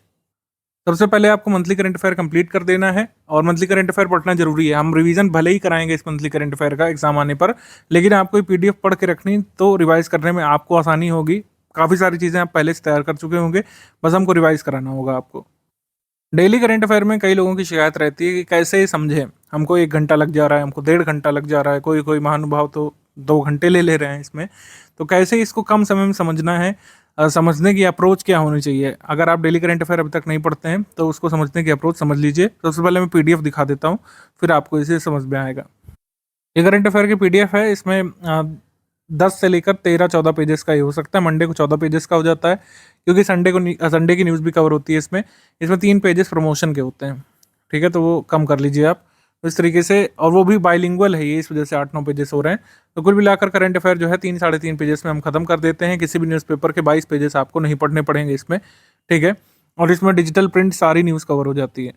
सबसे पहले आपको मंथली करंट अफेयर कंप्लीट कर देना है, और मंथली करंट अफेयर पढ़ना जरूरी है। हम रिवीजन भले ही कराएंगे इस मंथली करंट अफेयर का एग्जाम आने पर, लेकिन आपको पीडीएफ पढ़ के रखनी तो रिवाइज करने में आपको आसानी होगी। काफ़ी सारी चीज़ें आप पहले से तैयार कर चुके होंगे, बस हमको रिवाइज कराना होगा आपको। डेली करंट अफेयर में कई लोगों की शिकायत रहती है कि कैसे समझें, हमको 1 घंटा लग जा रहा है, हमको 1.5 घंटा लग जा रहा है, कोई महानुभाव तो 2 घंटे ले रहे हैं इसमें। तो कैसे इसको कम समय में समझना है, समझने की अप्रोच क्या होनी चाहिए। अगर आप डेली करंट अफेयर अभी तक नहीं पढ़ते हैं तो उसको समझने की अप्रोच समझ लीजिए। सबसे पहले मैं पीडीएफ दिखा देता हूँ, फिर आपको इसे समझ में आएगा। ये करंट अफेयर की पीडीएफ है, इसमें 10 से लेकर 13-14 पेजेस का ही हो सकता है। मंडे को 14 पेजेस का हो जाता है, क्योंकि संडे की न्यूज़ भी कवर होती है इसमें। 3 पेजेस प्रमोशन के होते हैं, ठीक है, तो वो कम कर लीजिए आप। तो इस तरीके से, और वो भी बाइलिंगुअल है ये, इस वजह से 8-9 पेजेस हो रहे हैं। तो कुल मिलाकर करंट अफेयर जो है 3-3.5 पेजेस में हम खत्म कर देते हैं। किसी भी न्यूज़पेपर के 22 पेजेस आपको नहीं पढ़ने पड़ेंगे इसमें, ठीक है। और इसमें डिजिटल प्रिंट सारी न्यूज़ कवर हो जाती है।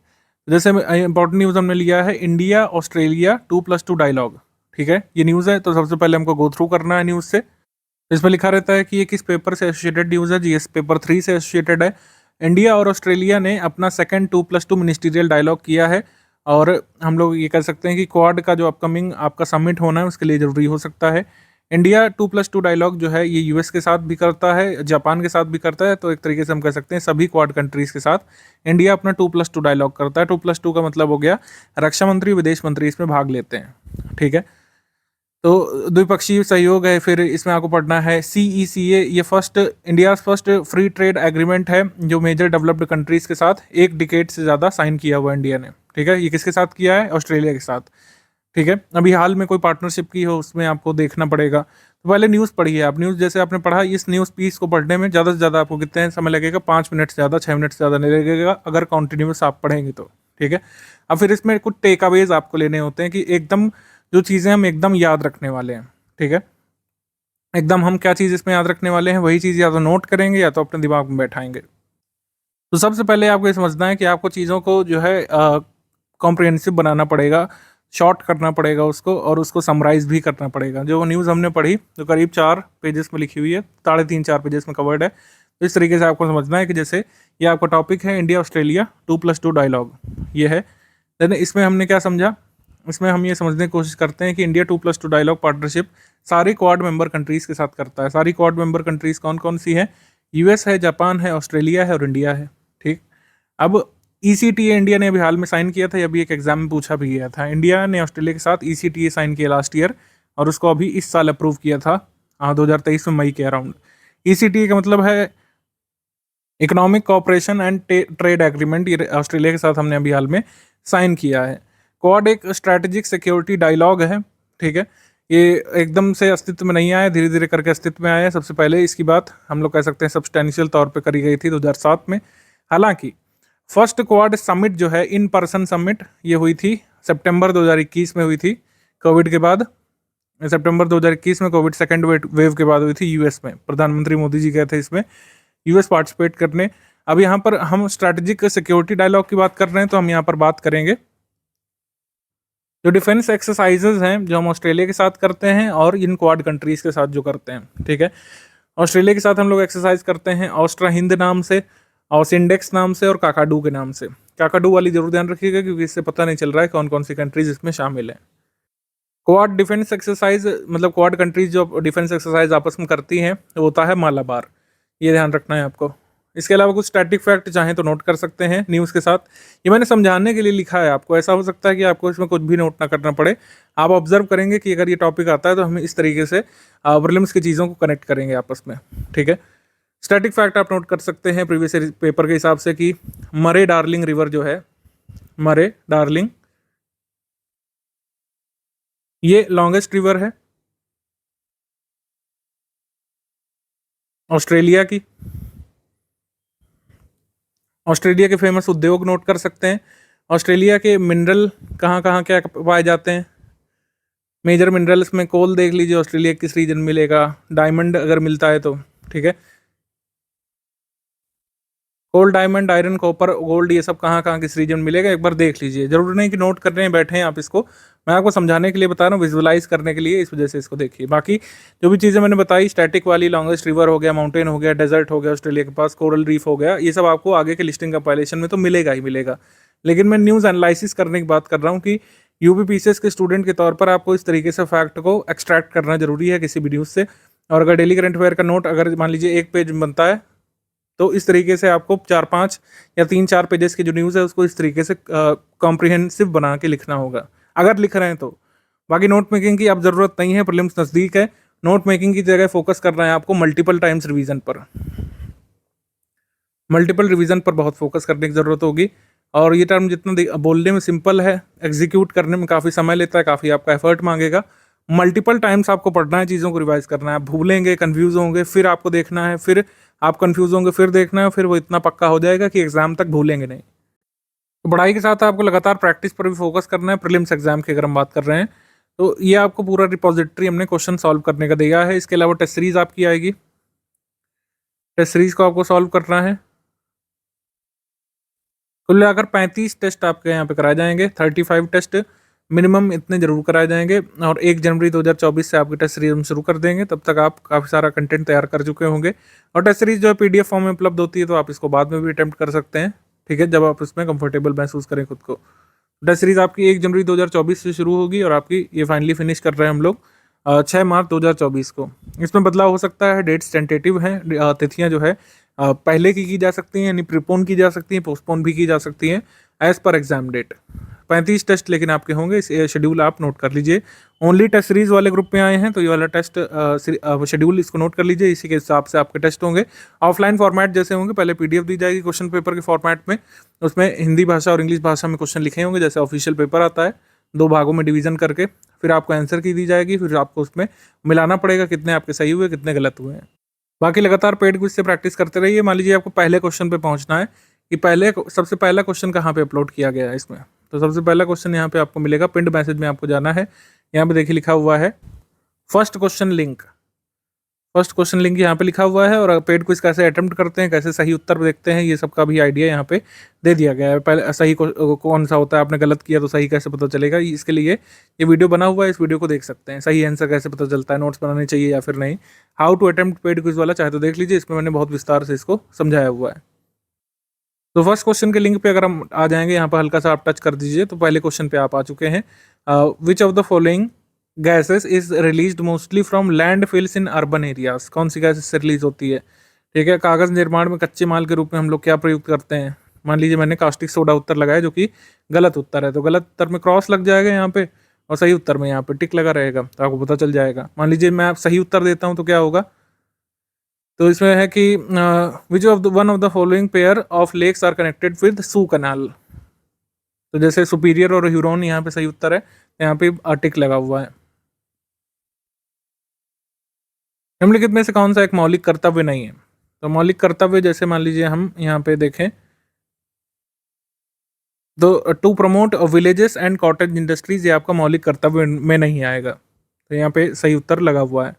जैसे इंपॉर्टेंट न्यूज़ हमने लिया है, इंडिया ऑस्ट्रेलिया 2+2 डायलॉग, ठीक है। ये न्यूज़ है, तो सबसे पहले हमको गो थ्रू करना है न्यूज़ से। इसमें लिखा रहता है कि ये किस पेपर से एसोसिएटेड न्यूज़ है। जीएस पेपर 3 से एसोसिएटेड है। इंडिया और ऑस्ट्रेलिया ने अपना सेकंड 2+2 मिनिस्टीरियल डायलॉग किया है, और हम लोग ये कह सकते हैं कि क्वाड का जो अपकमिंग आपका समिट होना है उसके लिए ज़रूरी हो सकता है। इंडिया 2+2 डायलॉग जो है ये यूएस के साथ भी करता है, जापान के साथ भी करता है, तो एक तरीके से हम कह सकते हैं सभी क्वाड कंट्रीज़ के साथ इंडिया अपना 2+2 डायलॉग करता है। 2+2 का मतलब हो गया रक्षा मंत्री, विदेश मंत्री इसमें भाग लेते हैं, ठीक है। तो द्विपक्षीय सहयोग है, फिर इसमें आपको पढ़ना है CECA, ये India first free trade agreement है जो मेजर डेवलप्ड कंट्रीज़ के साथ एक डिकेड से ज़्यादा साइन किया हुआ इंडिया ने, ठीक है। ये किसके साथ किया है? ऑस्ट्रेलिया के साथ, ठीक है। अभी हाल में कोई पार्टनरशिप की हो उसमें आपको देखना पड़ेगा। तो पहले न्यूज़ पढ़िए आप। न्यूज़ जैसे आपने पढ़ा, इस न्यूज़ पीस को पढ़ने में ज़्यादा से ज़्यादा आपको कितने समय लगेगा? 5 मिनट से ज़्यादा, 6 मिनट से ज़्यादा नहीं लगेगा अगर कॉन्टिन्यूस आप पढ़ेंगे तो, ठीक है। अब फिर इसमें कुछ टेक अवेज आपको लेने होते हैं कि एकदम जो चीज़ें हम एकदम याद रखने वाले हैं, ठीक है। एकदम हम क्या चीज़ इसमें याद रखने वाले हैं, वही चीज़ या तो नोट करेंगे या तो अपने दिमाग में बैठाएंगे। तो सबसे पहले आपको ये समझना है कि आपको चीज़ों को जो है कॉम्प्रिहेंसिव बनाना पड़ेगा, शॉर्ट करना पड़ेगा उसको, और उसको समराइज़ भी करना पड़ेगा। जो न्यूज़ हमने पढ़ी जो करीब 4 पेजेस में लिखी हुई है, 3.5-4 पेजेस में कवर्ड है। तो इस तरीके से आपको समझना है कि जैसे ये आपका टॉपिक है इंडिया ऑस्ट्रेलिया 2+2 डायलॉग, ये है। देन इसमें हमने क्या समझा? इसमें हम ये समझने की कोशिश करते हैं कि इंडिया 2+2 डायलॉग पार्टनरशिप सारे क्वाड मेंबर कंट्रीज़ के साथ करता है। सारी क्वाड मेंबर कंट्रीज़ कौन कौन सी हैं? यूएस है, जापान है, ऑस्ट्रेलिया है और इंडिया है, ठीक। अब ECTA इंडिया ने अभी हाल में साइन किया था, अभी एक एग्जाम में पूछा भी गया था। इंडिया ने ऑस्ट्रेलिया के साथ ECTA साइन किया लास्ट ईयर, और उसको अभी इस साल अप्रूव किया था 2023 में मई के अराउंड। ECTA का मतलब है economic cooperation and trade agreement. ये ऑस्ट्रेलिया के साथ हमने अभी हाल में साइन किया है। क्वाड एक स्ट्रैटेजिक सिक्योरिटी डायलॉग है, ठीक है। ये एकदम से अस्तित्व में नहीं आया, धीरे धीरे करके अस्तित्व में आया। सबसे पहले इसकी बात हम लोग कह सकते हैं सब्सटेंशियल तौर पे करी गई थी 2007 में। हालांकि फर्स्ट क्वाड समिट जो है, इन पर्सन समिट, ये हुई थी सितंबर 2021 में हुई थी, कोविड के बाद। सितंबर 2021 में कोविड सेकेंड वेव के बाद हुई थी यूएस में। प्रधानमंत्री मोदी जी गए थे इसमें यूएस पार्टिसिपेट करने। अब यहाँ पर हम स्ट्रैटेजिक सिक्योरिटी डायलॉग की बात कर रहे हैं, तो हम यहाँ पर बात करेंगे जो डिफेंस एक्सरसाइजेज हैं जो हम ऑस्ट्रेलिया के साथ करते हैं और इन क्वाड कंट्रीज़ के साथ जो करते हैं, ठीक है। ऑस्ट्रेलिया के साथ हम लोग एक्सरसाइज करते हैं ऑस्ट्रा हिंद नाम से, ऑसिंडेक्स नाम से और काकाडू के नाम से। काकाडू वाली जरूर ध्यान रखिएगा क्योंकि इससे पता नहीं चल रहा है कौन कौन सी कंट्रीज इसमें शामिल है। क्वाड डिफेंस एक्सरसाइज मतलब क्वाड कंट्रीज जो डिफेंस एक्सरसाइज आपस में करती हैं वो होता है मालाबार, ये ध्यान रखना है आपको। इसके अलावा कुछ स्टैटिक फैक्ट चाहें तो नोट कर सकते हैं न्यूज़ के साथ। ये मैंने समझाने के लिए लिखा है आपको, ऐसा हो सकता है कि आपको इसमें कुछ भी नोट ना करना पड़े। आप ऑब्जर्व करेंगे कि अगर ये टॉपिक आता है तो हम इस तरीके से प्रीलिम्स की चीज़ों को कनेक्ट करेंगे आपस में, ठीक है। स्टैटिक फैक्ट आप नोट कर सकते हैं प्रीवियस पेपर के हिसाब से कि मरे डार्लिंग रिवर जो है, मरे डार्लिंग, ये लॉन्गेस्ट रिवर है ऑस्ट्रेलिया की। ऑस्ट्रेलिया के फेमस उद्योग नोट कर सकते हैं। ऑस्ट्रेलिया के मिनरल कहाँ कहाँ क्या पाए जाते हैं, मेजर मिनरल्स में कोल देख लीजिए ऑस्ट्रेलिया किस रीजन मिलेगा, डायमंड अगर मिलता है तो, ठीक है। कोल, डायमंड, आयरन, कॉपर, गोल्ड, ये सब कहाँ कहाँ किस रीजन मिलेगा एक बार देख लीजिए। जरूरी नहीं कि नोट करने बैठे हैं आप इसको, मैं आपको समझाने के लिए बता रहा हूँ, विजुअलाइज करने के लिए, इस वजह से इसको देखिए। बाकी जो भी चीज़ें मैंने बताई, स्टैटिक वाली, लॉन्गेस्ट रिवर हो गया, माउंटेन हो गया, डेजर्ट हो गया ऑस्ट्रेलिया के पास, कोरल रीफ हो गया, ये सब आपको आगे के लिस्टिंग कंपाइलेशन में तो मिलेगा ही मिलेगा। लेकिन मैं न्यूज़ एनालिसिस करने की बात कर रहा हूँ कि UPPCS के स्टूडेंट के तौर पर आपको इस तरीके से फैक्ट को एक्सट्रैक्ट करना जरूरी है किसी भी न्यूज़ से। और अगर डेली करंट अफेयर का नोट अगर मान लीजिए 1 पेज बनता है तो इस तरीके से आपको 4-5 या 3-4 पेजेस की जो न्यूज़ है उसको इस तरीके से कॉम्प्रिहेंसिव बना के लिखना होगा अगर लिख रहे हैं तो। बाकी नोट मेकिंग की अब ज़रूरत नहीं है, प्रीलिम्स नज़दीक है। नोट मेकिंग की जगह फोकस करना है आपको मल्टीपल टाइम्स रिवीजन पर, मल्टीपल रिवीजन पर बहुत फोकस करने की ज़रूरत होगी। और ये टर्म जितना बोलने में सिंपल है, एग्जीक्यूट करने में काफ़ी समय लेता है, काफ़ी आपका एफर्ट मांगेगा। मल्टीपल टाइम्स आपको पढ़ना है, चीज़ों को रिवाइज करना है। आप भूलेंगे, कन्फ्यूज़ होंगे, फिर आपको देखना है, फिर आप कन्फ्यूज़ होंगे, फिर देखना है, फिर वो इतना पक्का हो जाएगा कि एग्ज़ाम तक भूलेंगे नहीं। तो पढ़ाई के साथ आपको लगातार प्रैक्टिस पर भी फोकस करना है। प्रीलिम्स एग्जाम की अगर हम बात कर रहे हैं तो ये आपको पूरा रिपोजिटरी हमने क्वेश्चन सॉल्व करने का दिया है। इसके अलावा टेस्ट सीरीज आपकी आएगी, टेस्ट सीरीज को आपको सॉल्व करना है। कुल मिलाकर 35 टेस्ट आपके यहाँ पे कराए जाएंगे, 35 टेस्ट मिनिमम इतने जरूर कराए जाएंगे। और 1 जनवरी 2024 से आपकी टेस्ट सीरीज हम शुरू कर देंगे। तब तक आप काफ़ी सारा कंटेंट तैयार कर चुके होंगे। और टेस्ट सीरीज जो है PDF फॉर्म में उपलब्ध होती है, तो आप इसको बाद में भी अटेम्प्ट कर सकते हैं, ठीक है, जब आप इसमें कंफर्टेबल महसूस करें खुद को। टेस्ट सीरीज आपकी 1 जनवरी 2024 से शुरू होगी और आपकी ये फाइनली फिनिश कर रहे हैं हम लोग 6 मार्च 2024 को। इसमें बदलाव हो सकता है, डेट्स टेंटेटिव हैं, तिथियां जो है पहले की जा सकती हैं, यानी प्रीपोन की जा सकती हैं, पोस्टपोन भी की जा सकती हैं as per exam date. 35 test लेकिन आपके होंगे, इस शेड्यूल आप नोट कर लीजिए। ओनली टेस्ट सीरीज वाले ग्रुप में आए हैं तो ये वाला टेस्ट शेड्यूल इसको नोट कर लीजिए, इसी के हिसाब से आपके टेस्ट होंगे। ऑफलाइन फॉर्मेट जैसे होंगे, पहले PDF दी जाएगी क्वेश्चन पेपर के फॉर्मेट में, उसमें हिंदी भाषा और इंग्लिश भाषा में क्वेश्चन लिखे होंगे जैसे ऑफिशियल पेपर आता है, 2 भागों में डिवीजन करके। फिर आपको आंसर की दी जाएगी, फिर आपको उसमें मिलाना पड़ेगा कितने आपके सही हुए कितने गलत हुए हैं। बाकी लगातार पेड क्विज से प्रैक्टिस करते रहिए। मान लीजिए आपको पहले क्वेश्चन पे पहुंचना है कि सबसे पहला क्वेश्चन कहाँ पे अपलोड किया गया है इसमें, तो सबसे पहला क्वेश्चन यहाँ पे आपको मिलेगा, पिंड मैसेज में आपको जाना है। यहाँ पे देखिए लिखा हुआ है first question link, first question link यहाँ पे लिखा हुआ है। और पेड क्विज कैसे अटेम्प्ट करते हैं, कैसे सही उत्तर देखते हैं, ये सब का भी आइडिया यहाँ पे दे दिया गया है। पहले सही कौन सा होता है, आपने गलत किया तो सही कैसे पता चलेगा, इसके लिए ये वीडियो बना हुआ है, इस वीडियो को देख सकते हैं। सही आंसर कैसे पता चलता है, नोट्स बनाने चाहिए या फिर नहीं, how to attempt paid quiz वाला चाहे तो देख लीजिए, इसमें मैंने बहुत विस्तार से इसको समझाया हुआ है। तो फर्स्ट क्वेश्चन के लिंक पे अगर हम आ जाएंगे, यहाँ पर हल्का सा आप टच कर दीजिए तो पहले क्वेश्चन पे आप आ चुके हैं। Which of the following gases is released mostly from landfills in urban areas, कौन सी गैस से रिलीज होती है, ठीक है। कागज निर्माण में कच्चे माल के रूप में हम लोग क्या प्रयुक्त करते हैं, मान लीजिए मैंने कास्टिक सोडा उत्तर लगाया जो कि गलत उत्तर है, तो गलत उत्तर में क्रॉस लग जाएगा यहाँ पे और सही उत्तर में यहाँ पे टिक लगा रहेगा, तो आपको पता चल जाएगा। मान लीजिए मैं आप सही उत्तर देता हूँ तो क्या होगा, तो इसमें है कि which of one of the following pair of lakes are connected with Suez canal, तो जैसे सुपीरियर और ह्यूरोन यहाँ पे सही उत्तर है, यहाँ पे टिक लगा हुआ है। निम्नलिखित में से कौन सा एक मौलिक कर्तव्य नहीं है, तो मौलिक कर्तव्य जैसे मान लीजिए हम यहाँ पे देखें तो to promote villages and cottage industries, ये आपका मौलिक कर्तव्य में नहीं आएगा, तो यहाँ पे सही उत्तर लगा हुआ है।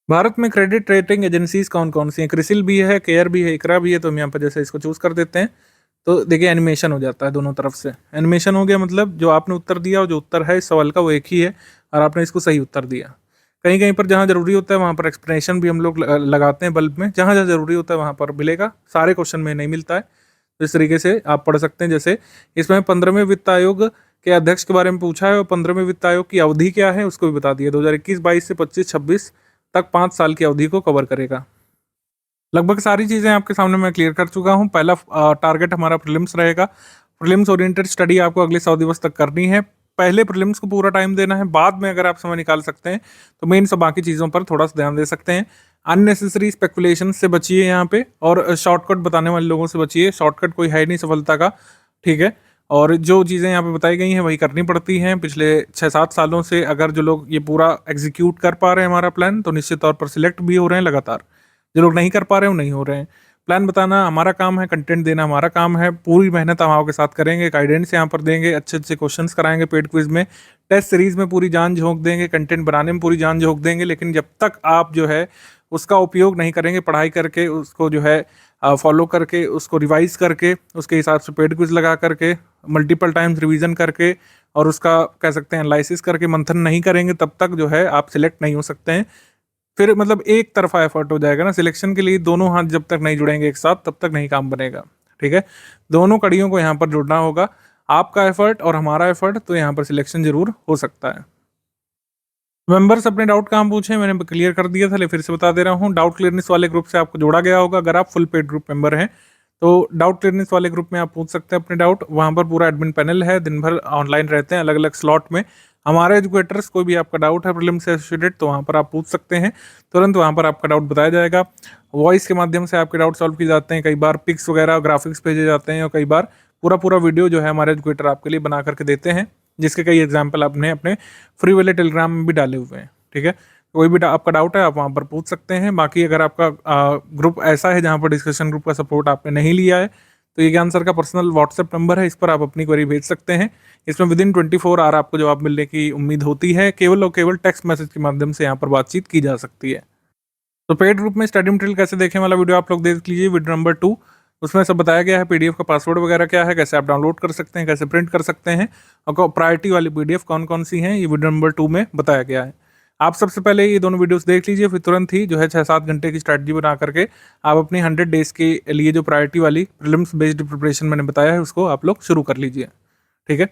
भारत में क्रेडिट रेटिंग एजेंसीज कौन कौन सी हैं, क्रिसिल भी है, केयर भी है, इकरा भी है, तो हम यहाँ पर जैसे इसको चूज कर देते हैं तो देखिए एनिमेशन हो जाता है दोनों तरफ से। एनिमेशन हो गया मतलब जो आपने उत्तर दिया और जो उत्तर है इस सवाल का वो एक ही है और आपने इसको सही उत्तर दिया। कहीं कहीं पर जहाँ जरूरी होता है वहाँ पर एक्सप्लेनेशन भी हम लोग लगाते हैं बल्ब में, जहाँ जहाँ जरूरी होता है वहाँ पर मिलेगा, सारे क्वेश्चन में नहीं मिलता है। तो इस तरीके से आप पढ़ सकते हैं। जैसे इसमें 15वें वित्त आयोग के अध्यक्ष के बारे में पूछा है और 15वें वित्त आयोग की अवधि क्या है उसको भी बता दिया, 2021-22 से 25-26 तक 5 साल की अवधि को कवर करेगा। लगभग सारी चीज़ें आपके सामने मैं क्लियर कर चुका हूँ। पहला टारगेट हमारा प्रीलिम्स रहेगा, प्रीलिम्स ओरिएंटेड स्टडी आपको अगले 100 दिवस तक करनी है। पहले प्रीलिम्स को पूरा टाइम देना है, बाद में अगर आप समय निकाल सकते हैं तो मेन सब बाकी चीज़ों पर थोड़ा सा ध्यान दे सकते हैं। अननेसेसरी स्पेकुलेशन से बचिए यहाँ पे, और शॉर्टकट बताने वाले लोगों से बचिए। शॉर्टकट कोई है नहीं सफलता का, ठीक है। और जो चीज़ें यहाँ पे बताई गई हैं वही करनी पड़ती हैं। पिछले 6-7 सालों से अगर जो लोग ये पूरा एग्जीक्यूट कर पा रहे हैं हमारा प्लान, तो निश्चित तौर पर सिलेक्ट भी हो रहे हैं लगातार। जो लोग नहीं कर पा रहे हैं वो नहीं हो रहे हैं। प्लान बताना हमारा काम है, कंटेंट देना हमारा काम है। पूरी मेहनत हम आपके साथ करेंगे, गाइडेंस यहाँ पर देंगे, अच्छे अच्छे क्वेश्चंस कराएंगे पेड क्विज में, टेस्ट सीरीज में पूरी जान झोंक देंगे, कंटेंट बनाने में पूरी जान झोंक देंगे। लेकिन जब तक आप जो है उसका उपयोग नहीं करेंगे, पढ़ाई करके उसको जो है फॉलो करके, उसको रिवाइज करके, उसके हिसाब से पेड क्विज लगा करके, मल्टीपल टाइम्स रिवीजन करके और उसका कह सकते हैं एनालिसिस करके मंथन नहीं करेंगे, तब तक जो है आप सिलेक्ट नहीं हो सकते हैं। फिर मतलब एक तरफा एफर्ट हो जाएगा ना सिलेक्शन के लिए, दोनों हाथ जब तक नहीं जुड़ेंगे एक साथ तब तक नहीं काम बनेगा, ठीक है। दोनों कड़ियों को यहाँ पर जुड़ना होगा, आपका एफर्ट और हमारा एफर्ट, तो यहाँ पर सिलेक्शन जरूर हो सकता है। मेंबर्स अपने डाउट कहाँ पूछे मैंने क्लियर कर दिया था, लेकिन फिर से बता दे रहा हूँ। डाउट क्लियरनेस वाले ग्रुप से आपको जोड़ा गया होगा। अगर आप फुल पेड ग्रुप मेंबर हैं तो डाउट क्लियरनेस वाले ग्रुप में आप पूछ सकते हैं अपने डाउट। वहाँ पर पूरा एडमिन पैनल है, दिन भर ऑनलाइन रहते हैं अलग अलग स्लॉट में। हमारे एजुकेटर्स, कोई भी आपका डाउट है प्रीलिम्स से एसोसिएटेड, तो वहाँ पर आप पूछ सकते हैं, तुरंत वहाँ पर आपका डाउट बताया जाएगा। वॉइस के माध्यम से आपके डाउट सॉल्व किए जाते हैं, कई बार पिक्स वगैरह ग्राफिक्स भेजे जाते हैं, और कई बार पूरा पूरा वीडियो जो है हमारे एजुकेटर आपके लिए बना करके देते हैं, जिसके कई एग्जाम्पल आपने अपने फ्री वाले टेलीग्राम में भी डाले हुए हैं, ठीक है। कोई भी आपका डाउट है आप वहाँ पर पूछ सकते हैं। बाकी अगर आपका ग्रुप ऐसा है जहाँ पर डिस्कशन ग्रुप का सपोर्ट आपने नहीं लिया है, तो ये ज्ञान सर का पर्सनल व्हाट्सएप नंबर है, इस पर आप अपनी क्वेरी भेज सकते हैं। इसमें विदिन 24 आवर आपको जवाब मिलने की उम्मीद होती है। केवल और केवल टेक्स्ट मैसेज के माध्यम से यहाँ पर बातचीत की जा सकती है। तो पेड ग्रुप में स्टडी मटेरियल कैसे देखें वाला वीडियो आप लोग देख लीजिए, वीडियो नंबर 2। उसमें सब बताया गया है, पीडीएफ का पासवर्ड वगैरह क्या है, कैसे आप डाउनलोड कर सकते हैं, कैसे प्रिंट कर सकते हैं, और प्रायोरिटी वाली पीडीएफ कौन कौन सी हैं, ये वीडियो नंबर 2 में बताया गया है। आप सबसे पहले ये दोनों वीडियोस देख लीजिए, फिर तुरंत ही जो है 6-7 घंटे की स्ट्रैटेजी बना करके आप अपनी 100 डेज के लिए जो प्रायोरिटी वाली प्रीलिम्स बेस्ड प्रिपरेशन मैंने बताया है उसको आप लोग शुरू कर लीजिए। ठीक है।